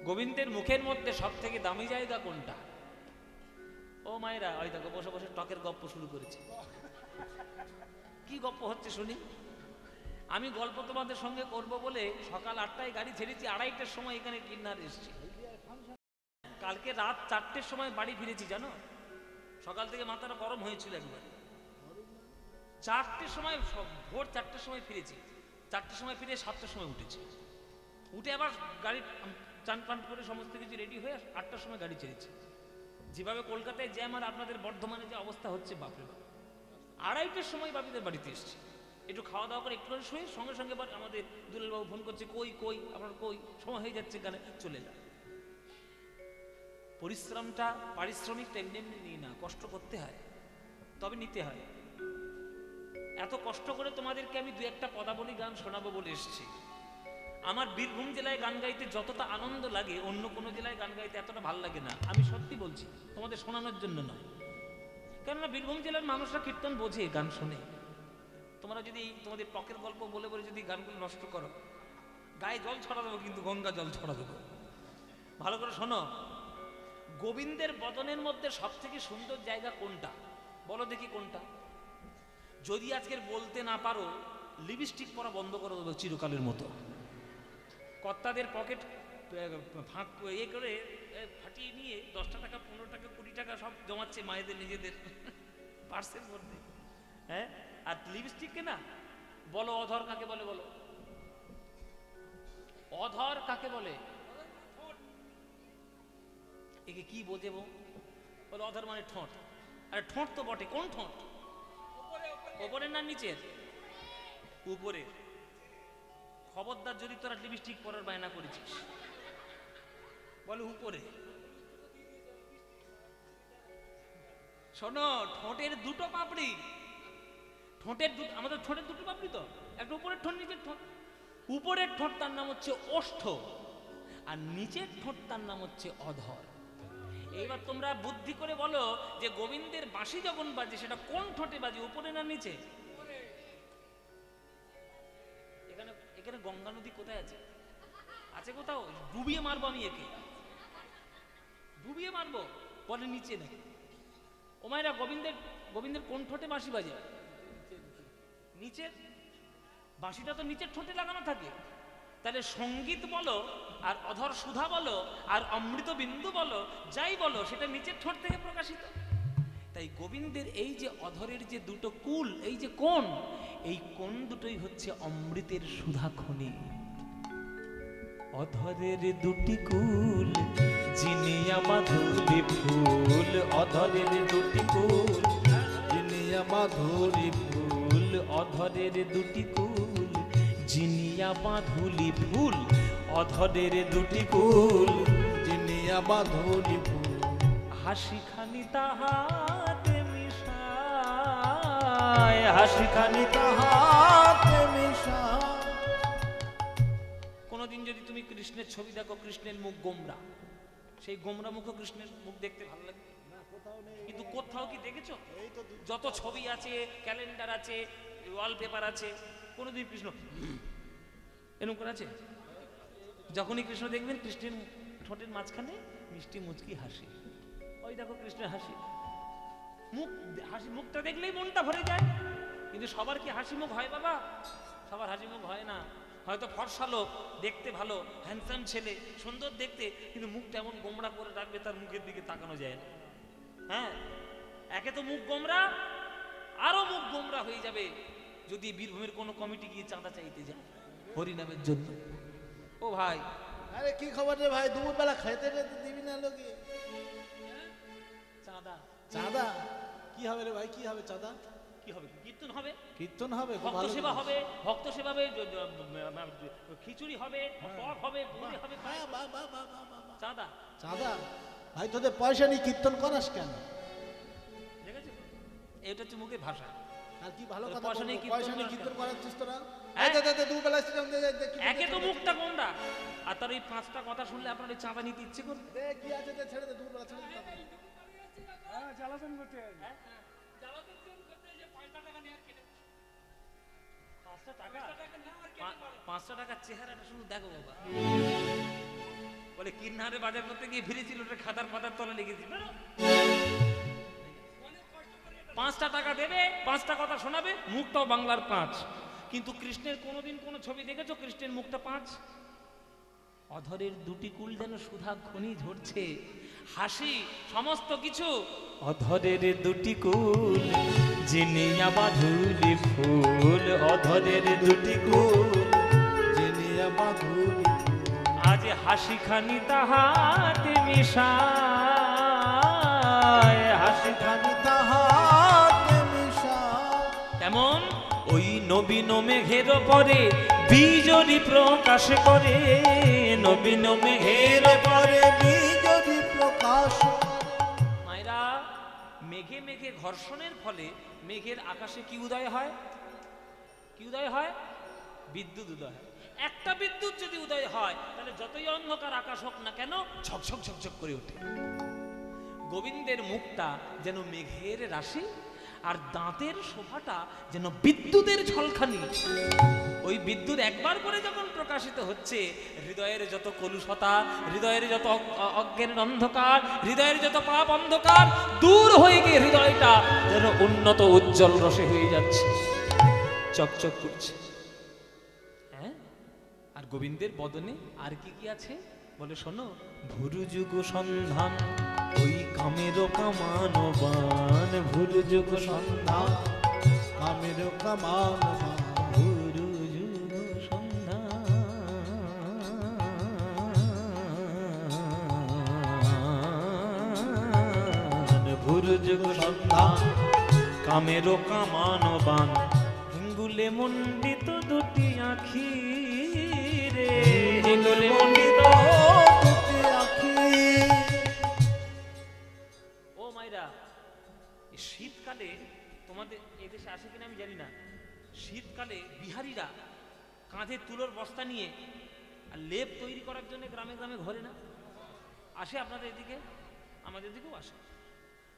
গোবিন্দের মুখের মধ্যে সব থেকে দামি জায়গা কোনটা? ও মায়েরা, ওই দেখো বসে বসে টকের গপ্প শুরু করেছে। কি গপ্প হচ্ছে শুনি? আমি গল্প তোমাদের সঙ্গে করব বলে সকাল 8টায় গাড়ি ছেড়েছি, 2:30টার সময় এখানে কিন্নার এসেছি। কালকে রাত 4টের সময় বাড়ি ফিরেছি, জানো? সকাল থেকে মাথাটা গরম হয়েছিল একবার। 4টের সময়, ভোর 4টের সময় ফিরেছি। 4টের সময় ফিরে 7টার সময় উঠেছি। উঠে আবার গাড়ি চান পান করে সমস্ত কিছু রেডি হয়ে 8টার সময় গাড়ি ছেড়েছি। যেভাবে কলকাতায় জ্যাম আর আপনাদের বর্ধমানে যে অবস্থা হচ্ছে, বাপরে বাপ। 2:30টার সময় বাপিদের বাড়িতে এসেছি। একটু খাওয়া দাওয়া করে একটু করে শুয়ে সঙ্গে সঙ্গে আমাদের দুলালবাবু ফোন করছে, কই কই আপনার, কই সময় হয়ে যাচ্ছে, গানে চলে যান। পরিশ্রমটা, পারিশ্রমিকটা এমনি এমনি নিই না, কষ্ট করতে হয়, তবে নিতে হয়। এত কষ্ট করে তোমাদেরকে আমি 2-1টা পদাবলী গান শোনাবো বলে এসেছি। আমার বীরভূম জেলায় গান গাইতে যতটা আনন্দ লাগে, অন্য কোনো জেলায় গান গাইতে এতটা ভালো লাগে না। আমি সত্যি বলছি, তোমাদের শোনানোর জন্য নয়। কেননা বীরভূম জেলার মানুষরা কীর্তন বোঝে, গান শোনে। তোমরা যদি তোমাদের টকের গল্প বলে বলে যদি গানগুলো নষ্ট করো, গায়ে জল ছড়া দেবো, কিন্তু গঙ্গা জল ছড়া দেবো। ভালো করে শোনো। গোবিন্দের বদনের মধ্যে সব থেকে সুন্দর জায়গা কোনটা বলো দেখি, কোনটা? যদি আজকের বলতে না পারো, লিপস্টিক পরা বন্ধ করে দেবো চিরকালের মতো। কর্তাদের পকেট ফাঁক করে ফাটিয়ে নিয়ে 10টা টাকা, 15 টাকা, 20 টাকা সব জমাচ্ছে মায়েদের নিজেদের পার্সের মধ্যে। হ্যাঁ, আর লিপস্টিককে না বলো, অধর কাকে বলে বলো? অধর কাকে বলে? একে কি বোঝেবো? বলো অধর মানে ঠোঁট। আরে ঠোঁট তো বটে, কোন ঠোঁট? ওপরের না নিচের? উপরে। খবরদার যদি তোরা লিপস্টিক পরার বায়না করেছিস, বলে উপরে। শোনো, ঠোঁটের দুটো পাপড়ি, ঠোঁটের আমাদের ঠোঁটের দুটো পাপড়ি তো, একটা উপরের ঠোঁট, নিচের ঠোঁট। উপরের ঠোঁট তার নাম হচ্ছে ওষ্ঠ, আর নিচের ঠোঁট তার নাম হচ্ছে অধর। এইবার তোমরা বুদ্ধি করে বলো যে গোবিন্দের বাঁশি যখন বাজে সেটা কোন ঠোঁটে বাজে, উপরে না নিচে? এখানে এখানে গঙ্গা নদী কোথায় আছে? আছে কোথাও? ডুবিয়ে মারবো আমি একে, ডুবিয়ে মারবো। বলে নিচে নাকি? ও মায়েরা, গোবিন্দের কোন ঠোঁটে বাঁশি বাজে? নিচের। বাঁশিটা তো নিচের ঠোঁটে লাগানো থাকে। তাহলে সঙ্গীত বলো, আর অধর সুধা বলো, আর অমৃত বিন্দু বলো, যাই বলো, সেটা নিচের ঠোঁট থেকে প্রকাশিত। তাই গোবিন্দের এই যে অধরের যে দুটো কুল, এই যে কোণ, এই কোণ দুটোই হচ্ছে অমৃতের সুধা খনি। অধরের দুটি কুল জিনিয়া মাধুরী ফুল, অধরের দুটি কুল জিনিয়া মাধুরী ফুল, অধরের দুটি কুল জিনিয়া মাধুরী ফুল, অধরের দুটি কুল জিনিয়া মাধুরী ফুল। হাসি খানি তাহাতে মিশায়, হাসি খানি তাহাতে মিশায়। কোনোদিন যদি তুমি কৃষ্ণের ছবি দেখো, কৃষ্ণের মুখ গোমরা, সেই গোমরা মুখ কৃষ্ণের মুখ দেখতে ভালো লাগে না, কোথাও নেই। কিন্তু কোথাও কি দেখেছো? এই তো যত ছবি আছে, ক্যালেন্ডার আছে, ওয়ালপেপার আছে, কোনোদিন কৃষ্ণ এরকম করে আছে? যখনই কৃষ্ণ দেখবেন, কৃষ্ণের ঠোঁটের মাঝখানে মিষ্টি মুচকি হাসি। ওই দেখো কৃষ্ণের হাসি মুখ, হাসি মুখটা দেখলেই মনটা ভরে যায়। কিন্তু সবার কি হাসি মুখ হয় বাবা? সবার হাসি মুখ হয় না। হয়তো ফর্সা লোক, দেখতে ভালো, হ্যান্ডসাম ছেলে, সুন্দর দেখতে, কিন্তু মুখটা এমন গোমরা করে রাখবে তার মুখের দিকে তাকানো যায় না। হ্যাঁ, একে তো মুখ গোমরা, আরো মুখ গোমরা হয়ে যাবে যদি বীরভূমের কোনো কমিটি গিয়ে চাঁদা চাইতে যায় হরিনামের জন্য। ও ভাই, আরে কি খবর রে ভাই, দুপুরবেলা খেতে টেতে দিবি না লোকে? চাঁদা চাঁদা কি হবে রে ভাই? কি হবে চাঁদা? কি হবে? কীর্তন হবে, কীর্তন হবে, খুব ভক্ত ভালো সেবা জিনিস। হবে, ভক্ত সেবা হবে, খিচুড়ি হবে, টক হবে, পুরি হবে, বাহ, বাহ, বাহ, বাহ, বাহ, বাহ, বাহ। চাঁদা। চাঁদা? ভাই তোদের পয়সা নিয়ে কীর্তন করাস কেন? দেখেছো, এটা হচ্ছে মুখের ভাষা। আর কি ভালো তোর কথা পয়সা বলবো, নিয়ে পয়সা কীর্তন নিয়ে করাস কীর্তন কেন? করাচ্ছিস তোরা? হ্যাঁ? এই দে, দুবেলা স্টেশন দে, একে তো মুখটা গোমরা, আর তার ওই 5টা কথা শুনলে আপনার ওই চাঁদা নিতে ইচ্ছে করবে। দে কি আছে দে, ছেড়ে দে, দুবেলা ছেড়ে দে। হ্যাঁ, জ্বালাতন করতে হবে। 5টা টাকার চেহারাটা শুধু দেখো বাবা। বলে বলে কিন্নারে বাজার করতে গিয়ে ফিরেছিল, ওটা খাতার পাতার তলে লিখেছিল। 5টা টাকা দেবে, 5টা কথা শোনাবে, মুখটাও বাংলার 5। কিন্তু কৃষ্ণের কোনোদিন কোনো ছবি দেখেছো কৃষ্ণের মুখটা 5? অধরের দুটি কুল যেন সুধা খনি ঝরছে, হাসি সমস্ত কিছু। অধরের দুটি কুল জিনিয়া মাধুরী ফুল, অধরের দুটি কুল জিনিয়া মাধুরী, আজ হাসি খানি তাহাতে মিশায়, হাসি খানি তাহাতে মিশায়। তেমন ওই নবীন মেঘের পরে বীজরি প্রকাশ করে, নবীন মেঘের পরে বীজরি প্রকাশ। মায়েরা, মেঘে মেঘে ঘর্ষণের ফলে মেঘের আকাশে কি উদয় হয়? কি উদয় হয়? বিদ্যুৎ উদয় হয়। একটা বিদ্যুৎ যদি উদয় হয় তাহলে যতই অন্ধকার আকাশ হোক না কেন ঝকঝক ঝকঝক করে ওঠে। গোবিন্দের মুখটা যেন মেঘের রাশি, আর দাঁতের শোভাটা যেন বিদ্যুতের ঝলকানি। ওই বিদ্যুৎ একবার করে যখন প্রকাশিত হচ্ছে, হৃদয়ের যত কলুষতা, হৃদয়ের যত অজ্ঞানের অন্ধকার, হৃদয়ের যত পাপ অন্ধকার দূর হয়ে গিয়ে হৃদয়টা যেন উন্নত উজ্জ্বল রসে হয়ে যাচ্ছে, চকচক করছে। হ্যাঁ, আর গোবিন্দের বদনে আর কি কি আছে বলে শোনো। ভুরু যুগ সন্ধান ওই কামের কামানবান, ভুরু যুগ সন্ধান কামের কামান, ভুরু যুগ সন্ধান, ভুরু যুগ সন্ধান কামের কামানবান, হিঙ্গুলে মণ্ডিত দুটি আখি রে, হিঙ্গুলে মণ্ডিত দুটি আখি। ও মাইরা, এই শীতকালে তোমাদের এদেশে আসে কিনা আমি জানি না, শীতকালে বিহারীরা কাঁধে তুলোর বস্তা নিয়ে আর লেপ তৈরি করার জন্য গ্রামে গ্রামে ঘরে না আসে? আপনাদের এদিকে, আমাদের দিকেও আসে।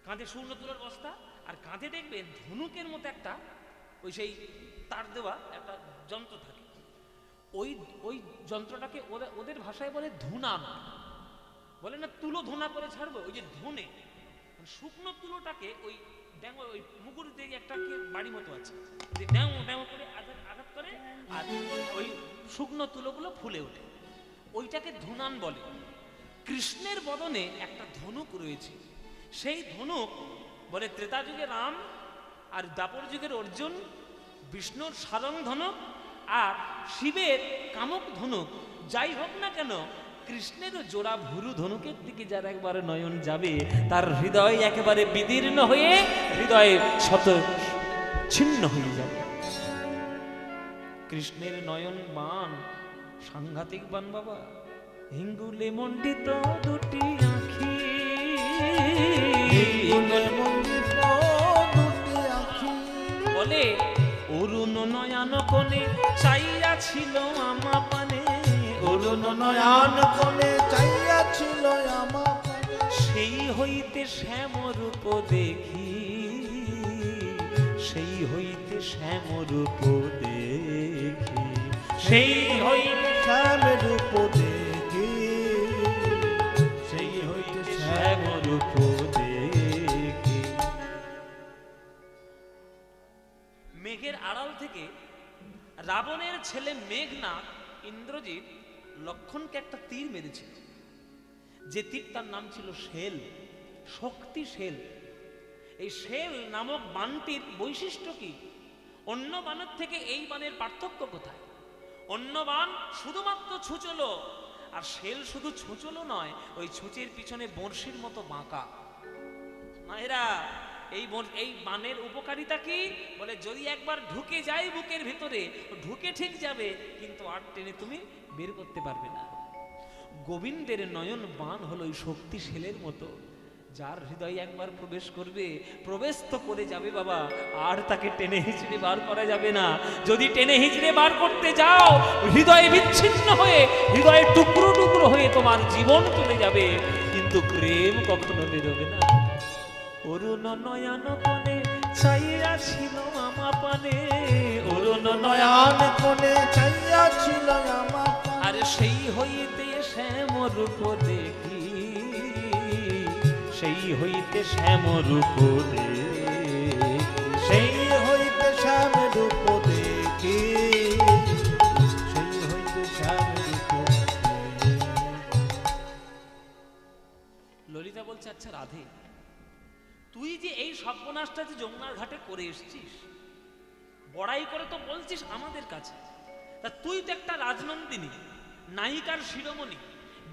কাঁধে শূন্য তুলোর বস্তা, আর কাঁধে দেখবেন ধনুকের মতো একটা ওই সেই তার দেওয়া একটা যন্ত্র থাকে। ওই ওই যন্ত্রটাকে ওদের ভাষায় বলে ধুনান। বলে না তুলো ধুনা করে ছাড়বো, ওই যে ধুনে শুকনো তুলোটাকে ওই ড্যাঙো, ওই মুগুর দিয়ে একটা বাড়ি মতো আছে, ড্যাঙো ড্যাঙো করে আঘাত করে, আর ওই শুকনো তুলোগুলো ফুলে ওঠে, ওইটাকে ধুনান বলে। কৃষ্ণের বদনে একটা ধনুক রয়েছে, সেই ধনুক বলে ত্রেতা যুগে রাম, আর দ্বাপর যুগের অর্জুন, বিষ্ণুর সারং ধনুক, আর শিবের কামক ধনুক। যাই হোক না কেন, কৃষ্ণেরও জোড়া ভুরু ধনুকের দিকে যার একবার নয়ন যাবে, তার হৃদয় একেবারে বিদীর্ণ হয়ে হৃদয়ে শত ছিন্ন হয়ে যাবে। কৃষ্ণের নয়ন বান সাংঘাতিক বান বাবা, হিঙ্গুলে মণ্ডিত দুটি আখি, বলে অরুণ নয়ন কোণে চাইয়া ছিল আমা পানে, অরুণ নয়ন কোণে চাইয়া ছিল আমার, সেই হইতে শ্যামরূপ দেখি, সেই হইতে শ্যামরূপ দেখি, সেই হইতে শ্যামরূপ দেখি, সেই হইতে শ্যামরূপ দেখি। মেঘের আড়াল থেকে রাবণের ছেলে মেঘনাথ ইন্দ্রজিৎ লক্ষণকে একটা তীর মেরেছিল, যে তীরটার নাম ছিল শেল, শক্তি শেল। এই শেল নামক বানটির বৈশিষ্ট্য কি? অন্য বানের থেকে এই বানের পার্থক্য কোথায়? অন্য বান শুধুমাত্র ছুঁচলো, আর শেল শুধু ছুঁচলো নয়, ওই ছুঁচের পিছনে বড়শির মতো বাঁকা। মায়েরা, এই বানের উপকারিতা কি? বলে যদি একবার ঢুকে যায় বুকের ভিতরে, ঢুকে ঠিক যাবে, কিন্তু আর টেনে তুমি বের করতে পারবে না। গোবিন্দের নয়ন বান হলো ওই শক্তি শেলের মতো, যার হৃদয়ে একবার প্রবেশ করবে, প্রবেশ তো করে যাবে বাবা, আর তাকে টেনে হিচড়ে বার করা যাবে না। যদি টেনে হিচড়ে বার করতে যাও, হৃদয়ে বিচ্ছিন্ন হয়ে, হৃদয়ে টুকরো টুকরো হয়ে তোমার জীবন চলে যাবে, কিন্তু প্রেম কখনো বেরোবে না। অরুণ নয়ন কোণে চাইয়া ছিল আমা পানে, অরুণ নয়ন নয়ন কোণে চাইয়া ছিল আমার, আর সেই হইতে শ্যাম রূপ দেখি, সেই হইতে শ্যাম রূপ দেখি, সেই হইতে শ্যাম রূপ দেখি, সেই হইতে শ্যাম রূপ দেখি। ললিতা বলছে, আচ্ছা রাধে, তুই যে এই সর্বনাশটা যে যমুনার ঘাটে করে এসছিস, বড়াই করে তো বলছিস আমাদের কাছে, তা তুই তো একটা রাজনন্দিনী, নায়িকার শিরোমণি,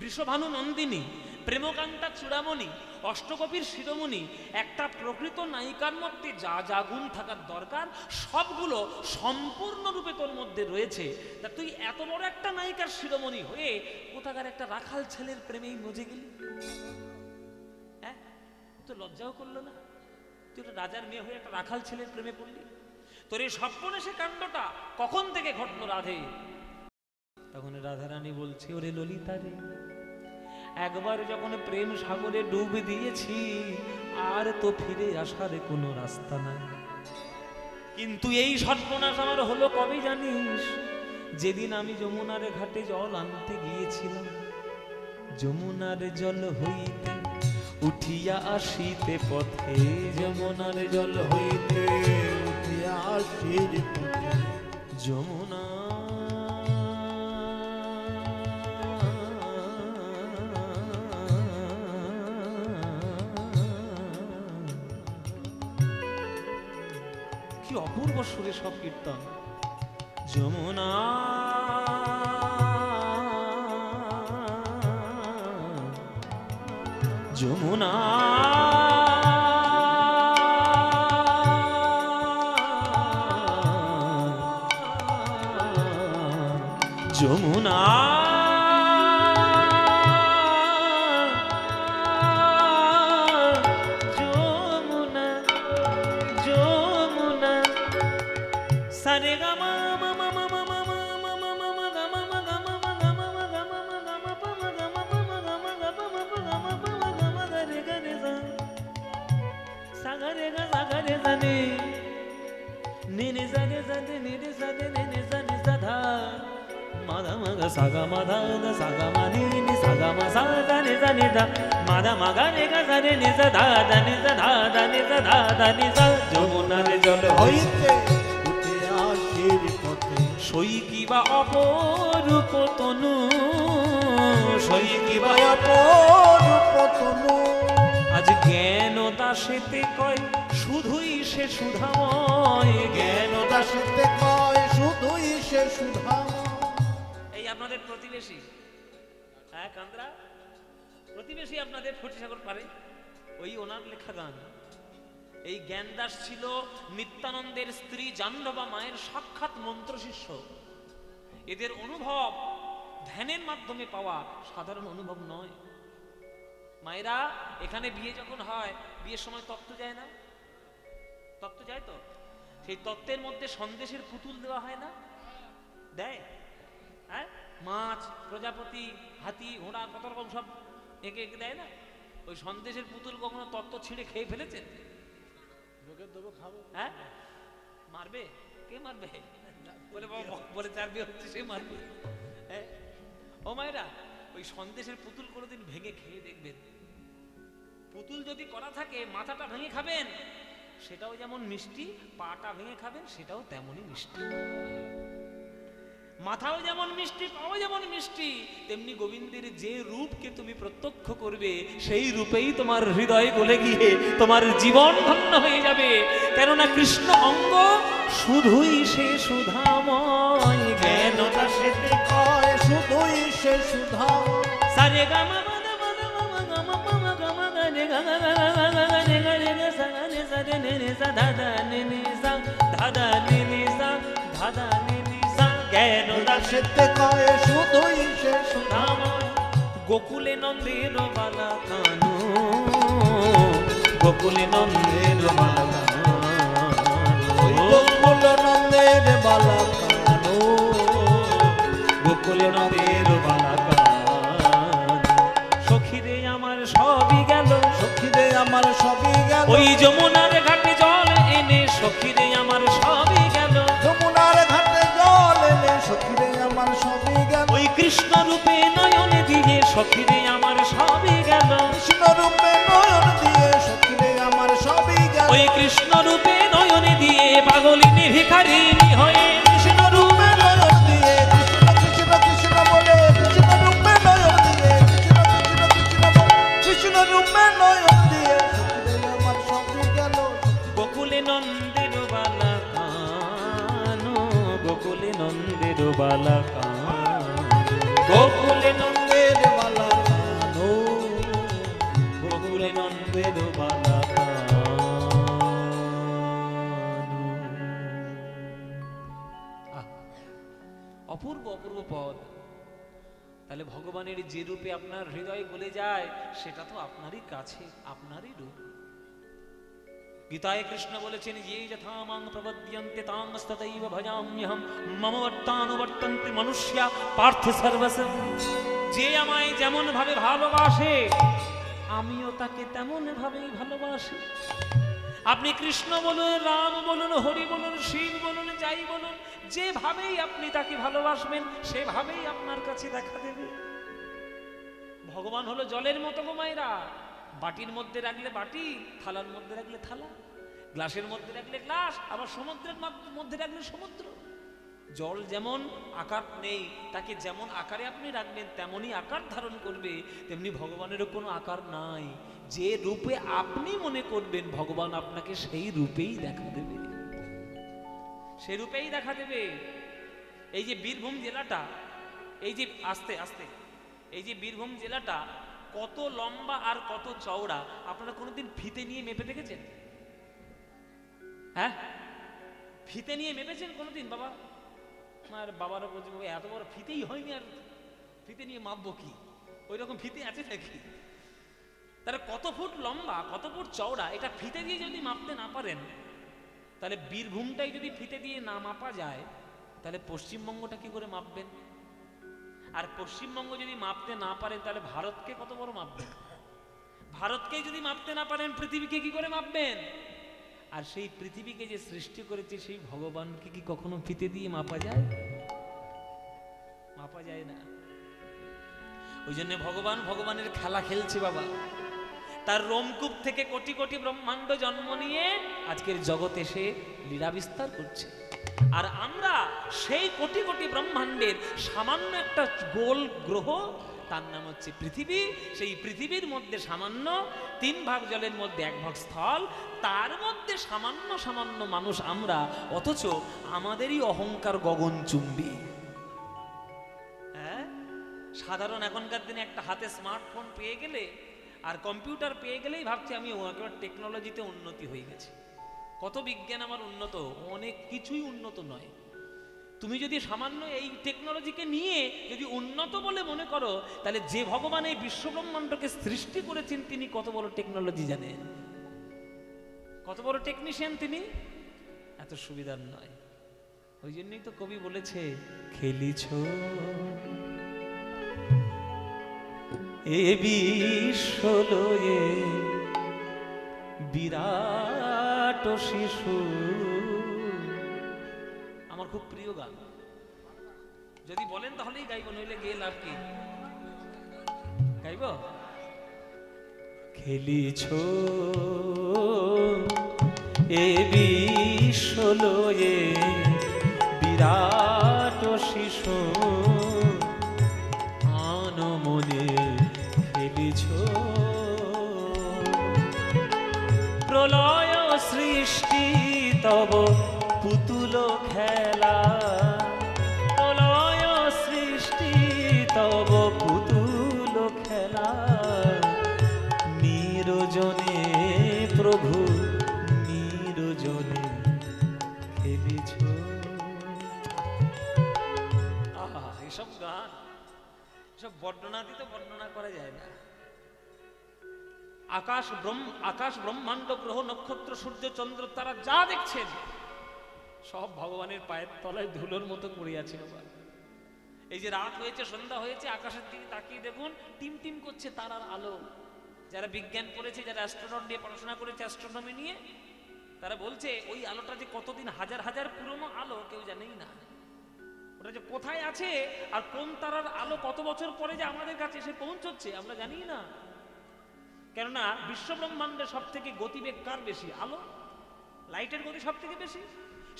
বৃষভানু নন্দিনী, প্রেমকান্তা চূড়ামণি, অষ্টকপির শিরোমণি, একটা প্রকৃত নায়িকার মধ্যে যা যা গুণ থাকার দরকার সবগুলো সম্পূর্ণরূপে তোর মধ্যে রয়েছে। তা তুই এত বড় একটা নায়িকার শিরোমণি হয়ে কোথাকার একটা রাখাল ছেলের প্রেমেই মজে গেলি? হ্যাঁ, তো লজ্জাও করলো না? তুই একটা রাজার মেয়ে হয়ে একটা রাখাল ছেলের প্রেমে পড়লি? তোর এই সর্বনাশে কাণ্ডটা কখন থেকে ঘটলো রাধে? তখন রাধারানী বলছে, ওরে ললিতা রে, একবার যখন প্রেম সাগরে ডুব দিয়েছি আর তো ফিরে আসার কোনো রাস্তা নাই। কিন্তু এই সর্বনাশ আমার হলো কবে জানিস? যেদিন আমি যমুনার ঘাটে জল আনতে গিয়েছিলাম, যমুনার জল হইতে উঠিয়া আসিতে পথে, যমুনার জল হইতে উঠিয়া আসিতে পথে, যমুনা কি অপূর্ব সুরে সব কীর্তন। যমুনা যমুনা যমুনা যমুনা যমুনা সারে গা মা মা মা মা মা মা মা মা মা মা মা গা মা মা গা মা মা গা মা মা গা মা মা গা মা পা মা গা মা পা মা গা মা গা পা মা পা গা মা পা মা গা মা গা রে গা রে সা সা গা রে সা নে নে নে সা রে সা নে রে সা নে নে সা নে সা ধা মা ধা মা গা সা গা মা ধা গা সা গা মা নি নি সা গা মা সা ধা নে সা নে ধা মা ধা মা গা রে গা সা রে নে সা ধা ধা নে সা ধা ধা নে সা ধা ধা নে সা যমুনার জল হইতে উঠিয়া আসিতে পথে, সই কিবা অপরূপ তনু, সই কিবা অপরূপ তনু, আজ জ্ঞান দাসেতে কয় শুধুই সে সুধাময়, জ্ঞান দাসিতে কয় শুধুই সে সুধাময়। এই আপনাদের প্রতিবেশী, হ্যাঁ কান্দ্রা প্রতিবেশী আপনাদের ফটিসাগর পারে, ওই ওনার লেখা গান। এই জ্ঞানদাস ছিল নিত্যানন্দের স্ত্রী জাহ্নবা মায়ের সাক্ষাৎ মন্ত্র শিষ্য। এদের অনুভব ধ্যানের মাধ্যমে পাওয়া সাধারণ অনুভব নয়। মায়েরা এখানে বিয়ে যখন হয়, বিয়ের সময় তত্ত্ব যায় না? তত্ত্ব যায় তো? সেই তত্ত্বের মধ্যে সন্দেশের পুতুল দেওয়া হয় না? দেয়? হ্যাঁ, মাছ, প্রজাপতি, হাতি, ঘোড়া, কত রকম সব এঁকে এঁকে দেয় না? ওই সন্দেশের পুতুল কখনো তত্ত্ব ছিঁড়ে খেয়ে ফেলেছেন? হ্যাঁ, মারবে? কে মারবে? বলে বলে তার বিয়ে হচ্ছে, সে মারবে। হ্যাঁ, ও মায়েরা, ওই সন্দেশের পুতুল কোনোদিন ভেঙে খেয়ে দেখবেন। পুতুল যদি করা থাকে, মাথাটা ভেঙে খাবেন, সেটাও যেমন মিষ্টি, পাটা ভেঙে খাবেন, সেটাও তেমনই মিষ্টি। মাথাও যেমন মিষ্টি, পাও যেমন মিষ্টি, তেমনি গোবিন্দের যে রূপকে তুমি প্রত্যক্ষ করবে, সেই রূপেই তোমার হৃদয় গলে গিয়ে তোমার জীবন ধন্য হয়ে যাবে। কেননা কৃষ্ণ অঙ্গ শুধুই সে সুধাময়, জ্ঞান দাসেতে কয় শুধুই সে সুধাময়। সারে গা মা মা গা মা গা মা গা মা পা মা গা মা গা রে গা গা গা গা গা গা রে গা রে গা সা গা রে সা রে নে রে সা ধা ধা নে নে সা ধা ধা নে নে সা ধা ধা নে নে সা জ্ঞান দাসেতে কয় শুধুই সে সুধাময়। গোকুলে নন্দের বালা কানু, গোকুলে নন্দের বালা গোকুল নন্দের বালা কানু, গোকুল নন্দের বালা কানু। সখীরে আমার সবই গেল, সখীরে আমার সবই গেল, ওই যমুনার ঘাটে জল এনে সখীরে আমার সবই গেল, যমুনার ঘাটে জল এনে সখীরে আমার সবই গেল। ওই কৃষ্ণ রূপে নয়নে দিয়ে সখিরে আমার সবই গেল, কৃষ্ণ রূপে নয়ন দিয়ে সখিরে আমার সবই গেল, ওই কৃষ্ণ রূপে নয়নে দিয়ে পাগলিনী ভিখারিনী হয়ে, কৃষ্ণ রূপে নয়ন দিয়ে কৃষ্ণ কৃষ্ণ কৃষ্ণ বলে, কৃষ্ণ রূপে নয়ন দিয়ে কৃষ্ণ কৃষ্ণ কৃষ্ণ বলে, কৃষ্ণ রূপে নয়ন দিয়ে সখিরে আমার সবই গেল, গোকুলে নন্দের বালা কানো, গোকুলে নন্দের বালা কানো, গোকুলে নন্দের নন্দের বালা কানো, গোকুলে নন্দের বালা কানো। আহ, অপূর্ব অপূর্ব পদ। তাহলে ভগবানের যে রূপে আপনার হৃদয় গলে যায় সেটা তো আপনারই কাছে, আপনারই রূপ। গীতায় কৃষ্ণ বলেছেন, যে যথা মাং প্রপদ্যন্তে তাং তথৈব ভজাম্যহম মম বর্তানুবর্তন্তে মনুষ্যা পার্থ সর্বস্ব। যে আমায় যেমন ভাবে ভালোবাসে আমিও তাকে তেমন ভাবেই ভালোবাসি। আপনি কৃষ্ণ বলুন, রাম বলুন, হরি বলুন, শিব বলুন, যাই বলুন, যেভাবেই আপনি তাকে ভালোবাসবেন সেভাবেই আপনার কাছে দেখা দেবে। ভগবান হলো জলের মতো গো মায়েরা, বাটির মধ্যে রাখলে বাটি, থালার মধ্যে রাখলে থালা, গ্লাসের মধ্যে রাখলে গ্লাস, আবার সমুদ্রের মধ্যে রাখলে সমুদ্র। জল যেমন আকার নেই, তাকে যেমন আকারে আপনি রাখবেন তেমনই আকার ধারণ করবে, তেমনি ভগবানেরও কোনো আকার নাই। যে রূপে আপনি মনে করবেন ভগবান আপনাকে সেই রূপেই দেখা দেবে, সে রূপেই দেখা দেবে। এই যে বীরভূম জেলাটা, এই যে আস্তে আস্তে এই যে বীরভূম জেলাটা কত লম্বা আর কত চওড়া, আপনারা কোনোদিন ফিতে নিয়ে মেপে দেখেছেন? হ্যাঁ, ফিতে নিয়ে মেপেছেন কোনোদিন? বাবা আমার বাবারও বলছে, এত বড় ফিতেই হয়নি, আর ফিতে নিয়ে মাপবো কি? ওই রকম ফিতে আছে নাকি? তাহলে কত ফুট লম্বা, কত ফুট চওড়া, এটা ফিতে দিয়ে যদি মাপতে না পারেন, তাহলে বীরভূমটাই যদি ফিতে দিয়ে না মাপা যায়, তাহলে পশ্চিমবঙ্গটা কি করে মাপবেন? আর পশ্চিমবঙ্গ যদি মাপতে না পারেন তাহলে ভারতকে কত বড় মাপবেন? ভারতকেই যদি মাপতে না পারেন পৃথিবীকে কি করে মাপবেন? আর সেই পৃথিবীকে যে সৃষ্টি করেছে সেই ভগবানকে কি কখনো ফিতে দিয়ে মাপা যায়? মাপা যায় না। ওই জন্য ভগবান ভগবানের খেলা খেলছে বাবা। তার রোমকূপ থেকে কোটি কোটি ব্রহ্মাণ্ড জন্ম নিয়ে আজকের জগতে সে লীলা বিস্তার করছে। আর আমরা সেই কোটি কোটি ব্রহ্মাণ্ডের সামান্য একটা গোল গ্রহ, তার নাম হচ্ছে পৃথিবী। সেই পৃথিবীর মধ্যে সামান্য 3 ভাগ জলের মধ্যে 1 ভাগ স্থল, তার মধ্যে সামান্য সামান্য মানুষ আমরা, অথচ আমাদেরই অহংকার গগনচুম্বী। হ্যাঁ, সাধারণ এখনকার দিনে একটা হাতে স্মার্টফোন পেয়ে গেলে আর কম্পিউটার পেয়ে গেলেই ভাবছি আমি টেকনোলজিতে উন্নতি হয়ে গেছে। কত বিজ্ঞান আমার উন্নত, অনেক কিছুই উন্নত নয়। তুমি যদি সামান্য এই টেকনোলজিকে নিয়ে যদি উন্নত বলে মনে করো, তাহলে যে ভগবান এই বিশ্বব্রহ্মাণ্ডকে সৃষ্টি করেছেন তিনি কত বড় টেকনোলজি জানেন, কত বড় টেকনিশিয়ান তিনি, এত সুবিধার নয়। ওই জন্যই তো কবি বলেছে, খেলিছ এ বিশ্বলয়ে বিরাট শিশু। আমার খুব প্রিয় গান, যদি বলেন তাহলেই গাইব, নইলে গিয়ে লাভ কি? গাইব। খেলিছ এ বিশ্বলয়ে বিরাট শিশু, আনমনে খেলিছ প্রলয় সৃষ্টি তব পুতুল খেলা, প্রলয় সৃষ্টি তব পুতুল খেলা, নিরজনে প্রভু নিরজনে খেলিছ। আহা, এসব গান, এসব বর্ণনা দিতে বর্ণনা করা যায় না। আকাশ ব্রহ্মাণ্ড গ্রহ নক্ষত্র সূর্য চন্দ্র তারা যা দেখছেন সব ভগবানের পায়ের তলায় ধুলোর মতো পড়ে আছে বাবা। এই যে রাত হয়েছে, সন্ধ্যা হয়েছে, আকাশের দিকে তাকিয়ে দেখুন টিম টিম করছে তারার আলো। যারা বিজ্ঞান পড়েছে, যারা অ্যাস্ট্রোনট নিয়ে পড়াশোনা করেছে, অ্যাস্ট্রোনমি নিয়ে, তারা বলছে ওই আলোটা যে কতদিন হাজার হাজার পুরনো আলো কেউ জানেই না। ওটা যে কোথায় আছে আর কোন তারার আলো কত বছর পরে যে আমাদের কাছে এসে পৌঁছচ্ছে আমরা জানি না। কেননা বিশ্বব্রহ্মাণ্ডে সব থেকে গতিবেগ কার বেশি? আলো, লাইটের গতি সব থেকে বেশি।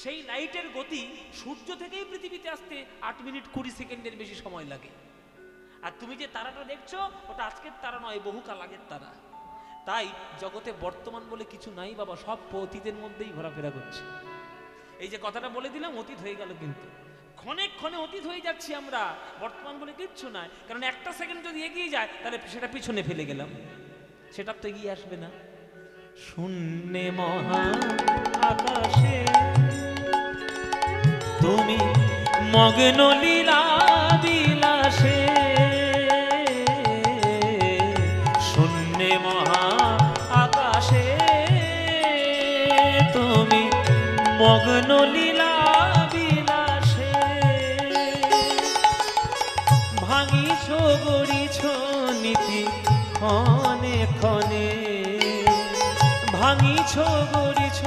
সেই লাইটের গতি সূর্য থেকেই পৃথিবীতে আসতে 8 মিনিট 20 সেকেন্ডের বেশি সময় লাগে। আর তুমি যে তারাটা দেখছো ওটা আজকের তারা নয়, বহুকাল আগের তারা। তাই জগতে বর্তমান বলে কিছু নাই বাবা, সব অতীতের মধ্যেই ঘোরাফেরা করছে। এই যে কথাটা বলে দিলাম অতীত হয়ে গেল, কিন্তু ক্ষণে ক্ষণে অতীত হয়ে যাচ্ছি আমরা, বর্তমান বলে কিচ্ছু নাই। কারণ একটা সেকেন্ড যদি এগিয়ে যায় তাহলে সেটা পিছনে ফেলে গেলাম, সেটা তো এগিয়ে আসবে না। শূন্যে মহা আকাশে তুমি মগ্ন লীলা বিলাসে, শূন্যে মহা আকাশে তুমি মগ্ন লীলা বিলাসে, ভাঙিছ গড়িছ নীতি ক্ষণে ক্ষণে, ভাঙিছ গড়িছ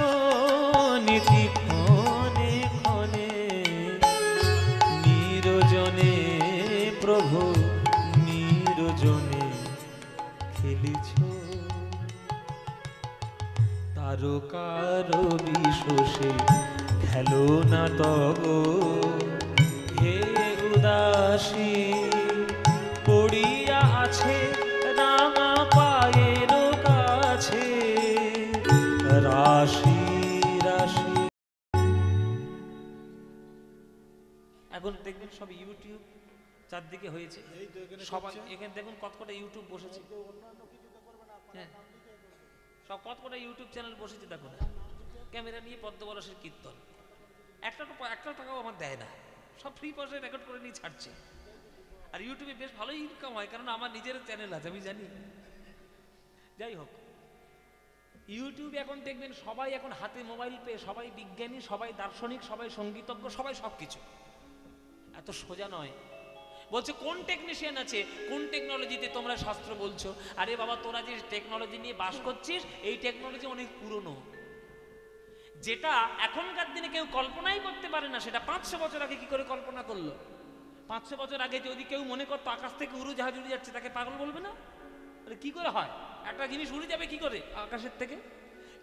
নীতি ক্ষণে ক্ষণে, নিরজনে প্রভু নিরজনে খেলিছ, তারকার বিশ্বসে খেলো না তব হে উদাসী, পড়িয়া আছে রাঙা পায়ের কাছে রাশি রাশি। এখন দেখবেন সব ইউটিউব চারদিকে হয়েছে, সবাই এখানে দেখুন কতকটা ইউটিউব বসেছে, হ্যাঁ সব কতকটা ইউটিউব চ্যানেল বসেছে। দেখুন ক্যামেরা নিয়ে পদ্মবরসের কীর্তন, একটা টাকাও আমার দেয় না, সব ফ্রি পয়সায় রেকর্ড করে নিয়ে ছাড়ছে। আর ইউটিউবে বেশ ভালোই ইনকাম হয়, কারণ আমার নিজের চ্যানেল আছে, আমি জানি। যাই হোক, ইউটিউবে এখন দেখবেন সবাই এখন হাতে মোবাইল পেয়ে, সবাই বিজ্ঞানী, সবাই দার্শনিক, সবাই সঙ্গীতজ্ঞ, সবাই সব কিছু। এত সোজা নয়। বলছে কোন টেকনিশিয়ান আছে, কোন টেকনোলজিতে তোমরা শাস্ত্র বলছো? আরে বাবা, তোরা যে টেকনোলজি নিয়ে বাস করছিস এই টেকনোলজি অনেক পুরনো। যেটা এখনকার দিনে কেউ কল্পনাই করতে পারে না, সেটা 500 বছর আগে কি করে কল্পনা করলো? 500 বছর আগে যদি কেউ মনে করতো আকাশ থেকে উড়োজাহাজ উড়ে যাচ্ছে, তাকে পাগল বলবে না? কি করে হয়? একটা জিনিস উড়ে যাবে কি করে আকাশের থেকে?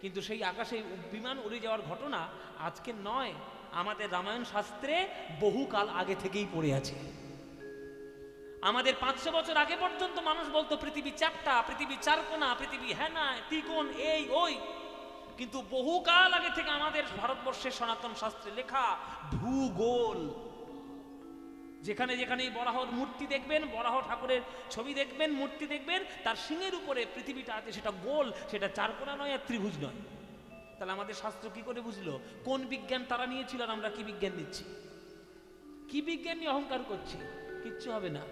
কিন্তু সেই আকাশে বিমান উড়ে যাওয়ার ঘটনা আজকে নয়, আমাদের রামায়ণ শাস্ত্রে বহুকাল আগে থেকেই পড়ে আছে। আমাদের 500 বছর আগে পর্যন্ত মানুষ বলতো পৃথিবী চারটা, পৃথিবী চারকোনা, পৃথিবী হ্যানা ত্রিকোণ, এই ওই। কিন্তু বহুকাল আগে থেকে আমাদের ভারতবর্ষের সনাতন শাস্ত্রে লেখা ভূগোল, যেখানে যেখানে বরাহর মূর্তি দেখবেন, বরাহ ঠাকুরের ছবি দেখবেন, মূর্তি দেখবেন, তার সিংহের উপরে পৃথিবীটা আছে, সেটা গোল, সেটা চারকোনা নয় আর ত্রিভুজ নয়। তাহলে আমাদের শাস্ত্র কি করে বুঝলো কোন বিজ্ঞান তারা নিয়েছিল আর আমরা কি বিজ্ঞান নিচ্ছি? কি বিজ্ঞান নিয়ে অহংকার করছি? কিচ্ছু হবে না।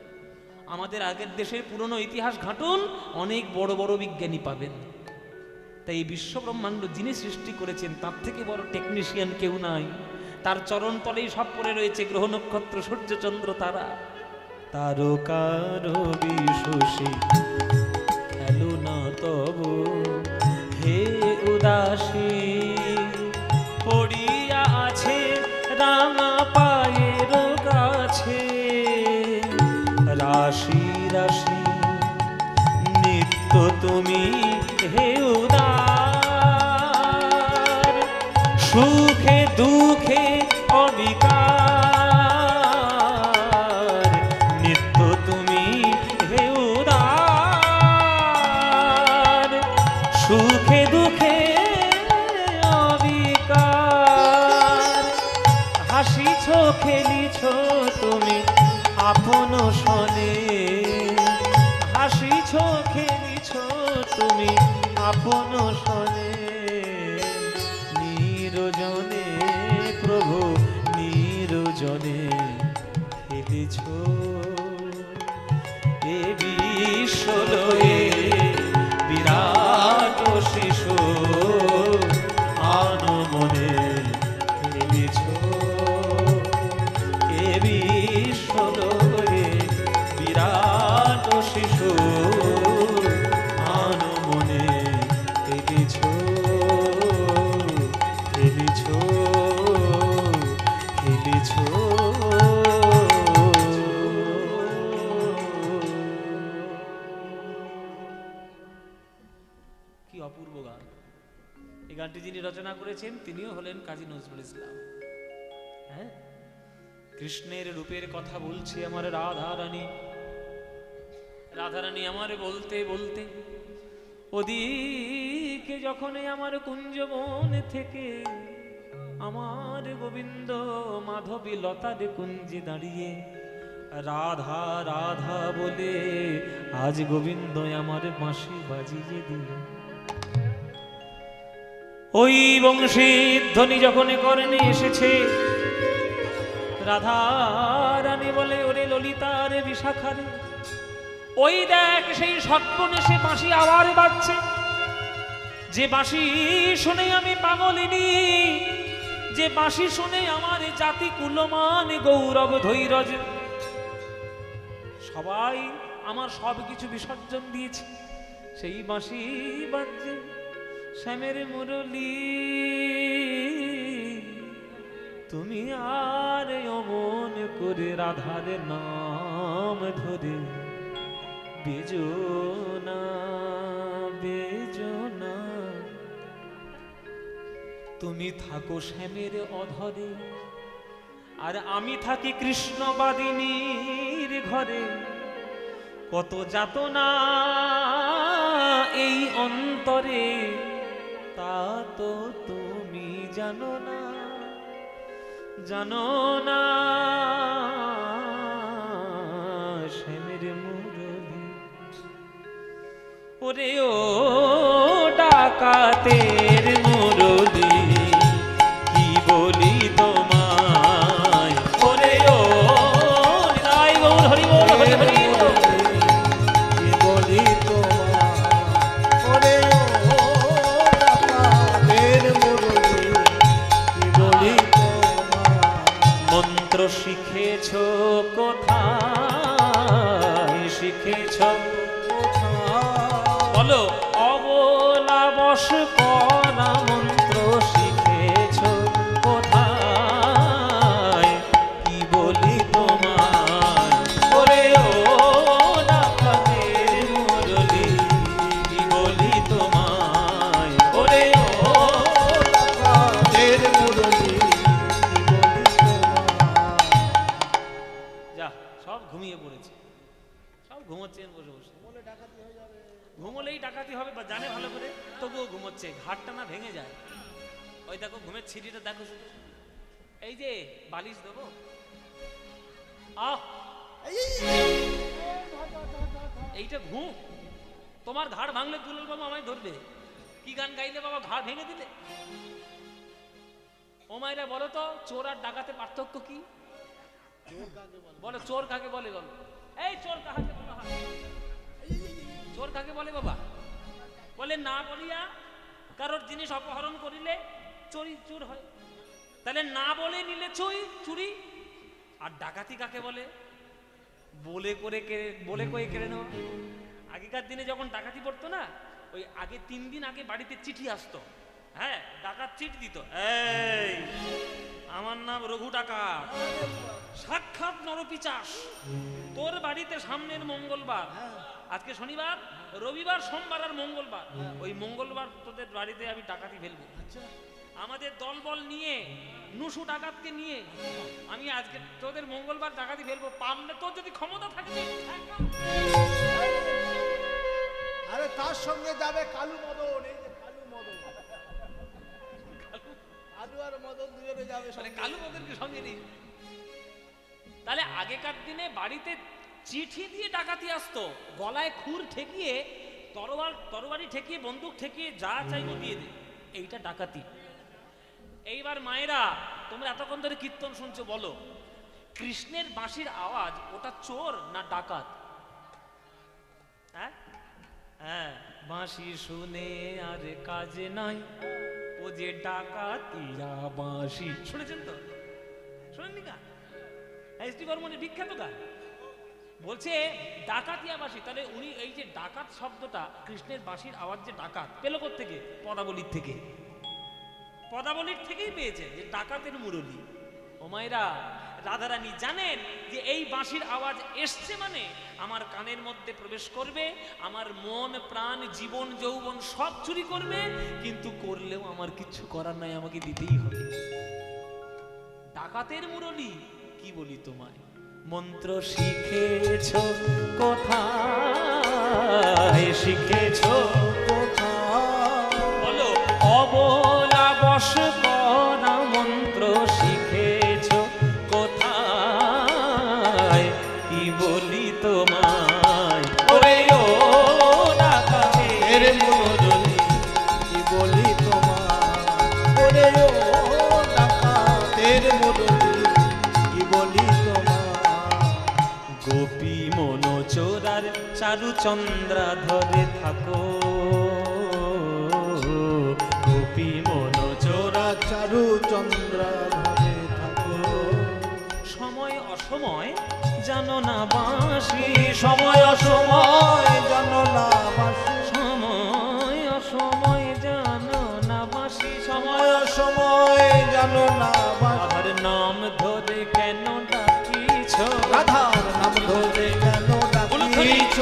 আমাদের আগের দেশের পুরনো ইতিহাস ঘাটুন, অনেক বড় বড় বিজ্ঞানী পাবেন। তাই এই বিশ্ব ব্রহ্মাণ্ড যিনি সৃষ্টি করেছেন তার থেকে বড় টেকনিশিয়ান কেউ নাই। তার চরণ তলেই সব পড়ে রয়েছে গ্রহ নক্ষত্র, সূর্য চন্দ্র তারা। তারকার বিশ্বসে খেলো না তব হে উদাসী, পড়িয়া আছে রাঙা পায়ের কাছে রাশি রাশি, নিত্য তুমি হে উদার, সুখে দুঃখে অবিকার, নিত্য তুমি হে উদার, সুখে দুঃখে অবিকার, হাসিছ খেলিছ তুমি আপন সনে, হাসিছ খেলিছ তুমি আপন সনে, নিরজনে প্রভু নিরজনে খেলিছ, এ বিশ্বলয়ে বিরাট শিশু আনমনে খেলিছ, এ বিশ্বলয়ে বিরাট শিশু আনমনে খেলিছ, খেলিছ, খেলিছ। অপূর্ব গান। এই গানটি যিনি রচনা করেছেন তিনিও হলেন কাজী নজরুল ইসলাম। হ্যাঁ, কৃষ্ণের রূপের কথা বলছি আমার রাধারানী। রাধারানী আমার বলতে বলতে ওদিকে যখন আমার কুঞ্জবন থেকে আমার গোবিন্দ মাধবী লতার কুঞ্জে দাঁড়িয়ে রাধা রাধা বলে আজ গোবিন্দ আমার বাঁশি বাজিয়ে দিল। ওই বংশীর ধ্বনি যখন কর্ণে এসেছে, রাধা রানী বলে ওরে ললিতার বিশাখারে, ওই দেখ সেই সর্বনেশে বাঁশি আবার বাজছে। যে বাঁশি শুনে আমি পাগলিনী, যে বাঁশি শুনে আমার জাতি কুলমান গৌরব ধৈর্য, সবাই আমার সব কিছু বিসর্জন দিয়েছে, সেই বাঁশি বাজছে শ্যামের মুরলী। তুমি আর অমন করে রাধার নাম ধরে বেজো না, বেজো না। তুমি থাকো শ্যামের অধরে, আর আমি থাকি কৃষ্ণবাদিনীর ঘরে। কত যাতনা এই অন্তরে, তা তো তুমি জানো না, জানো না। শ্যামের মুরলী ওরে ও ডাকাতের মুরলী, কি বলি তোমায়। ওরে ও নিতাই গৌর হরি বল, হরি হরি বল। কি বলি তোমায়, ওরে ও ডাকাতের মুরলী, কি বলি তোমায়। মন্ত্র শিখেছ কোথায়, শিখেছ বলো। অবলা বশ করা মন্ত্র শিখেছ কোথায়, কি বলি তোমায়। ওরে ও ডাকাতের মুরলী, কি বলি তোমায়। ওরে ও ডাকাতের মুরলী, কি বলি তোমায়। যা, সব ঘুমিয়ে পড়েছে, সব ঘুমোচ্ছেন বসে বসে। ঘুমোলেই ডাকাতি হবে বা জানে ভালো করে, তবুও ঘুমোচ্ছে, ঘাটটা না ভেঙে যায়। ওই দেখো ঘুমের ছিটিটা দেখো শুধু। এই যে বালিশ দেবো, আহ এইটা ঘুম। তোমার ঘাড় ভাঙলে দুলাল বাবা আমায় ধরবে। কি গান গাইলে বাবা ঘাড় ভেঙে দিলে। ও মায়েরা বলো তো, চোর আর ডাকাতে পার্থক্য কি? বলো চোর কাকে বলে, বলো। এই চোর কাকে বলা হয়? চোর কাকে বলে বাবা? বলে না বলিয়া কারোর জিনিস অপহরণ করিলে চুরি চুর হয়। তাহলে না বলে নিলে চুরি। আর ডাকাতি কাকে বলে? বলে করে কেড়ে নেওয়া। আগেকার দিনে যখন ডাকাতি পড়তো না, ওই আগে 3 দিন আগে বাড়িতে চিঠি আসতো। হ্যাঁ, ডাকাত চিঠি দিত, এই আমার নাম রঘু ডাকাত, সাক্ষাৎ নরপিচাস, তোর বাড়িতে সামনের মঙ্গলবার, আজকে শনিবার, রবিবার, সোমবার আর মঙ্গলবার, ওই মঙ্গলবার তোদের বাড়িতে আমি ডাকাতি ফেলবো। আমাদের দলবল নিয়ে, নুসু ডাকাতকে নিয়ে আমি আজকে তোদের মঙ্গলবার ডাকাতি ফেলবো। পারলে তোর যদি ক্ষমতা থাকে। আরে তার সঙ্গে যাবে কালু মদন, এই যে কালু মদন, আলু আর মদন দুজনে যাবে। কালু মদনকে সঙ্গে নিয়ে। তাহলে আগেকার দিনে বাড়িতে চিঠি দিয়ে ডাকাতি আসতো, গলায় খুর ঠেকিয়ে, তরবারি ঠেকিয়ে, বন্দুক ঠেকিয়ে যা চাইবো দিয়ে দে, এইটা ডাকাতি। এইবার মায়েরা, তোমরা এতক্ষণ ধরে কীর্তন শুনছো, বলো কৃষ্ণের বাঁশির আওয়াজ ওটা চোর না ডাকাত? হ্যাঁ, বাঁশি শুনে আর কাজ নাই, ও যে ডাকাতিয়া বাঁশি। শুনেছেন তো? শোনেননি গান? এসডি বর্মনের বিখ্যাত গান। বলছে ডাকাতিয়া বাঁশি। তাহলে উনি এই যে ডাকাত শব্দটা, কৃষ্ণের বাঁশির আওয়াজ যে ডাকাত পেল থেকে, পদাবলীর থেকে, পদাবলীর থেকেই পেয়েছে যে ডাকাতের মুরলী। ও ও মায়েরা, রাধারানী জানেন যে এই বাঁশির আওয়াজ এসছে মানে আমার কানের মধ্যে প্রবেশ করবে, আমার মন প্রাণ জীবন যৌবন সব চুরি করবে, কিন্তু করলেও আমার কিছু করার নাই, আমাকে দিতেই হবে। ডাকাতের মুরলী কি বলি তোমায়, মন্ত্র শিখেছ কোথায়, শিখেছ বলো, অবলা বশ করা মন্ত্র শিখেছ কোথায়, কি বলি তোমায় ওরে ও ডাকাতের মুরলী, কি বলি তোমায় ওরে ও ডাকাতের মুরলী, কি বলি তোমায়। গোপী মনোচোরার চারু চন্দ্রা ধরে থাকো, গোপী মনোচোরা চারু চন্দ্রা ধরে থাকো, সময় অসময় জানো না বাঁশি, সময় অসময় জানো না বাঁশি, সময় অসময় জানো না বাঁশি, সময় অসময় জানো না বাঁশি। আর নাম ধরে কেন ডাকিছ, রাধার নাম ধরে কেন ডাকিছ,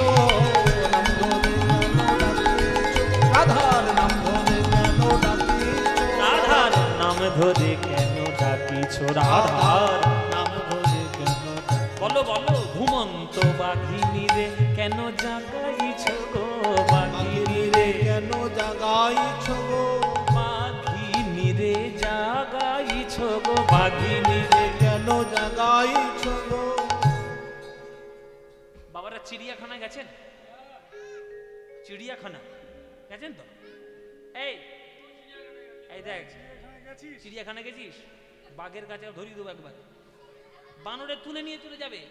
নাম ধরে কেন ডাকিছ, রাধার নাম ধরে কেন ডাকিছ, রাধার নাম ধরে কেন ডাকিছ, রাধার নাম ধরে কেন ডাকিছ। বলো বলো, ঘুমন্ত বাঘিনী রে কেন জাগাইছ গো, বাঘিনী রে কেন জাগাইছ গো, বাঘিনী রে জাগাইছ গো, বাঘিনী রে। কেন জাগাইছ গো। বাবারা চিড়িয়াখানায় গেছেন? চিড়িয়াখানা গেছেন তো? এই এই দেখ, চিড়িয়াখানা গেছিস? বাঘের কাছে ধরিয়ে দেবো একবার, বানরে তুলে নিয়ে চলে যাবে।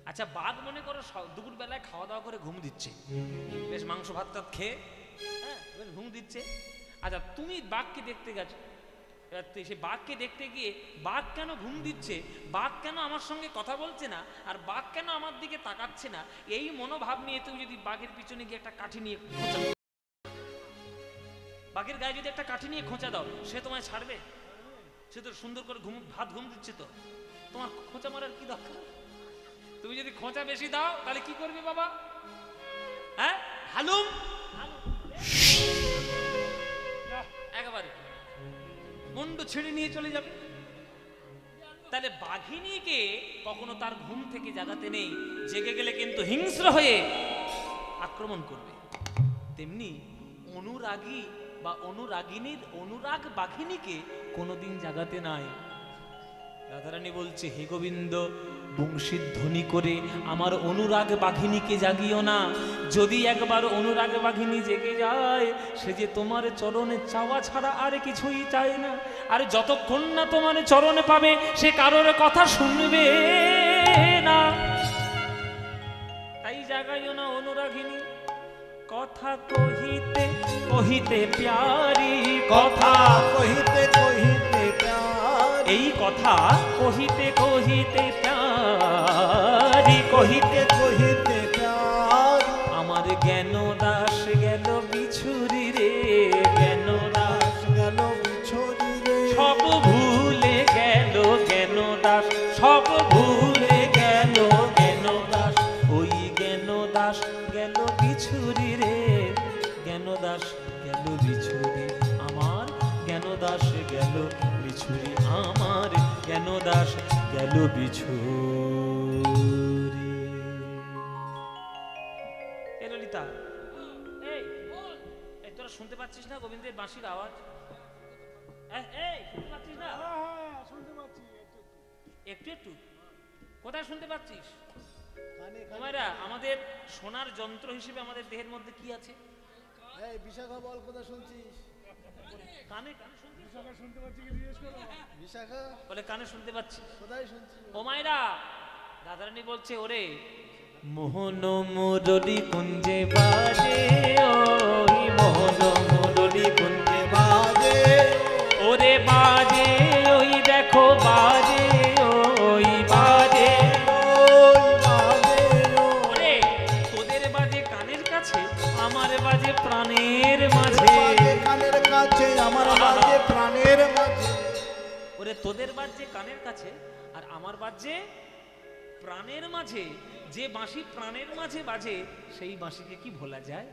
আচ্ছা, বাঘ মনে করো দুপুর বেলায় খাওয়া দাওয়া করে ঘুম দিচ্ছে, বেশ মাংস ভাত টাত খেয়ে, হ্যাঁ বেশ ঘুম দিচ্ছে। আচ্ছা, তুমি বাঘকে দেখতে গেছো, এবার সে বাঘকে দেখতে গিয়ে বাঘ কেন ঘুম দিচ্ছে, বাঘ কেন আমার সঙ্গে কথা বলছে না, আর বাঘ কেন আমার দিকে তাকাচ্ছে না, এই মনোভাব নিয়ে তুমি যদি বাঘের পিছনে গিয়ে একটা কাঠি নিয়ে খোঁচা, বাঘের গায়ে যদি একটা কাঠি নিয়ে খোঁচা দাও, সে তোমায় ছাড়বে? সে তো সুন্দর করে ঘুম দিচ্ছে, তো তোমার খোঁচা মারার কি দরকার? তুমি যদি খোঁচা বেশি দাও তাহলে কি করবে বাবা? হ্যাঁ, হালুম একেবারে মুন্ডু ছেড়ে নিয়ে চলে যাবে। তাহলে বাঘিনীকে কখনো তার ঘুম থেকে জাগাতে নেই, জেগে গেলে কিন্তু হিংস্র হয়ে আক্রমণ করবে। তেমনি অনুরাগী বা অনুরাগিনীর অনুরাগ বাঘিনীকে কোনোদিন জাগাতে নাই। রাধারানী বলছে, হে গোবিন্দ, বংশীধ্বনি করে আমার অনুরাগ বাঘিনীকে জাগিও না। যদি একবার অনুরাগ বাঘিনী জেগে যায়, সে যে তোমার চরণে চাওয়া ছাড়া আর কিছুই চায় না, আর যতক্ষণ না তোমার চরণে পাবে সে কারোর কথা শুনবে না। তাই জাগাইও না অনুরাগিনী। কথা কহিতে কহিতে প্যারি, কথা কহিতে কহিতে প্যারি, এই কথা কহিতে কহিতে প্যারি, কহিতে কহিতে প্যারি, আমার জ্ঞান দাস গেল বিছুরি রে, জ্ঞান দাস গেল বিছড়ি রে, সব ভুলে গেল জ্ঞান দাস, সব ভুলে গেল জ্ঞান দাস, ওই জ্ঞান দাস গেল বিছুরি রে, জ্ঞান দাস গেল বিছুরি, আমার জ্ঞান দাস গেল বিছুরি, আমার জ্ঞান দাস গেল বিছুরি। এ ললিতা, এই এই তোরা শুনতে পাচ্ছিস না গোবিন্দের বাঁশির আওয়াজ? এই শুনতে পাচ্ছিস না? শুনতে পাচ্ছি একটু একটু। কোথায় শুনতে পাচ্ছিস? কানে তোমারা আমাদের শোনার যন্ত্র হিসেবে আমাদের দেহের মধ্যে কি আছে? এই বিশাখা বল, কোথায় শুনছিস? কানে কানে শুনছিস? শুনতে পাচ্ছি কি জিজ্ঞেস করো? বিশাখা বলে কানে শুনতে পাচ্ছি। কোথায় শুনছিস? ও মায়েরা, রাধারানী বলছে, ওরে মোহন মুরলী কুঞ্জে বাজে, ওই মোহন মুরলী কুঞ্জে বাজে, ওরে বাজে, ওই দেখো বাজে, ওই বাজে, ওই বাজে, ওরে তোদের বাজে কানের কাছে, আমার বাজে প্রাণের মাঝে। বাজে কানের কাছে, আমার বাজে প্রাণের মাঝে। ওরে তোদের বাজছে কানের কাছে আর আমার বাজছে প্রাণের মাঝে। যে বাঁশি প্রাণের মাঝে বাজে সেই বাঁশিকে কি ভোলা যায়?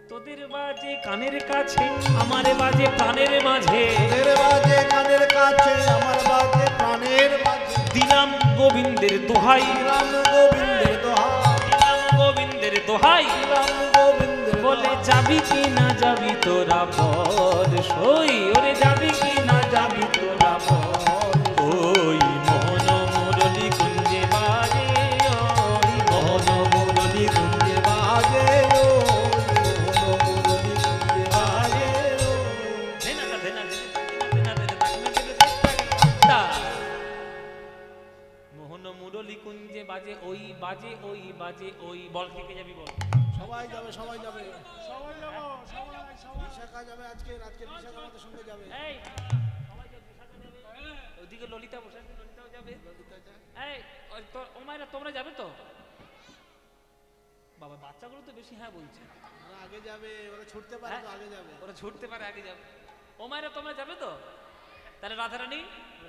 তোদের বাজে কানের কাছে আমার বাজে প্রাণের মাঝে, তোদের বাজে কানের কাছে আমার বাজে প্রাণের মাঝে। দিলাম গোবিন্দের দোহাই, রাম গোবিন্দের দোহাই, দিলাম গোবিন্দের দোহাই, রাম গোবিন্দের বলে যাবি কি না যাবি তোরা বল সই, ওরে যাবি কি না যাবি তোরা বল। ওই মোহন মুরলী কুঞ্জে বাজে, ওই মোহন মুরলী কুঞ্জে বাজে ও মুরলী কুঞ্জে বাজে ও। ধেনা ধেনা ধেনা ধেনা মোহন মুরলী কুঞ্জে বাজে ওই বাজে ওই বাজে ওই। বল কে কে যাবি বল? সবাই যাবে, সবাই যাবে, সবাই যাবো, সবাই সবাই। বিশাখা যাবে, আজকে বিশাখা আমাদের সঙ্গে যাবে। এই সবাই যাবে, বিশাখা যাবে, ওইদিকে ললিতা বসে আছে, ললিতাও যাবে। এই ও মায়েরা তোমরা যাবে তো? বাবা বাচ্চাগুলো তো বেশি হ্যাঁ বলছে। ওরা আগে যাবে, ওরা ছুটতে পারে তো আগে যাবে। ওরা ছুটতে পারে আগে যাবে। ও মায়েরা তোমরা যাবে তো? তাহলে রাধারানী,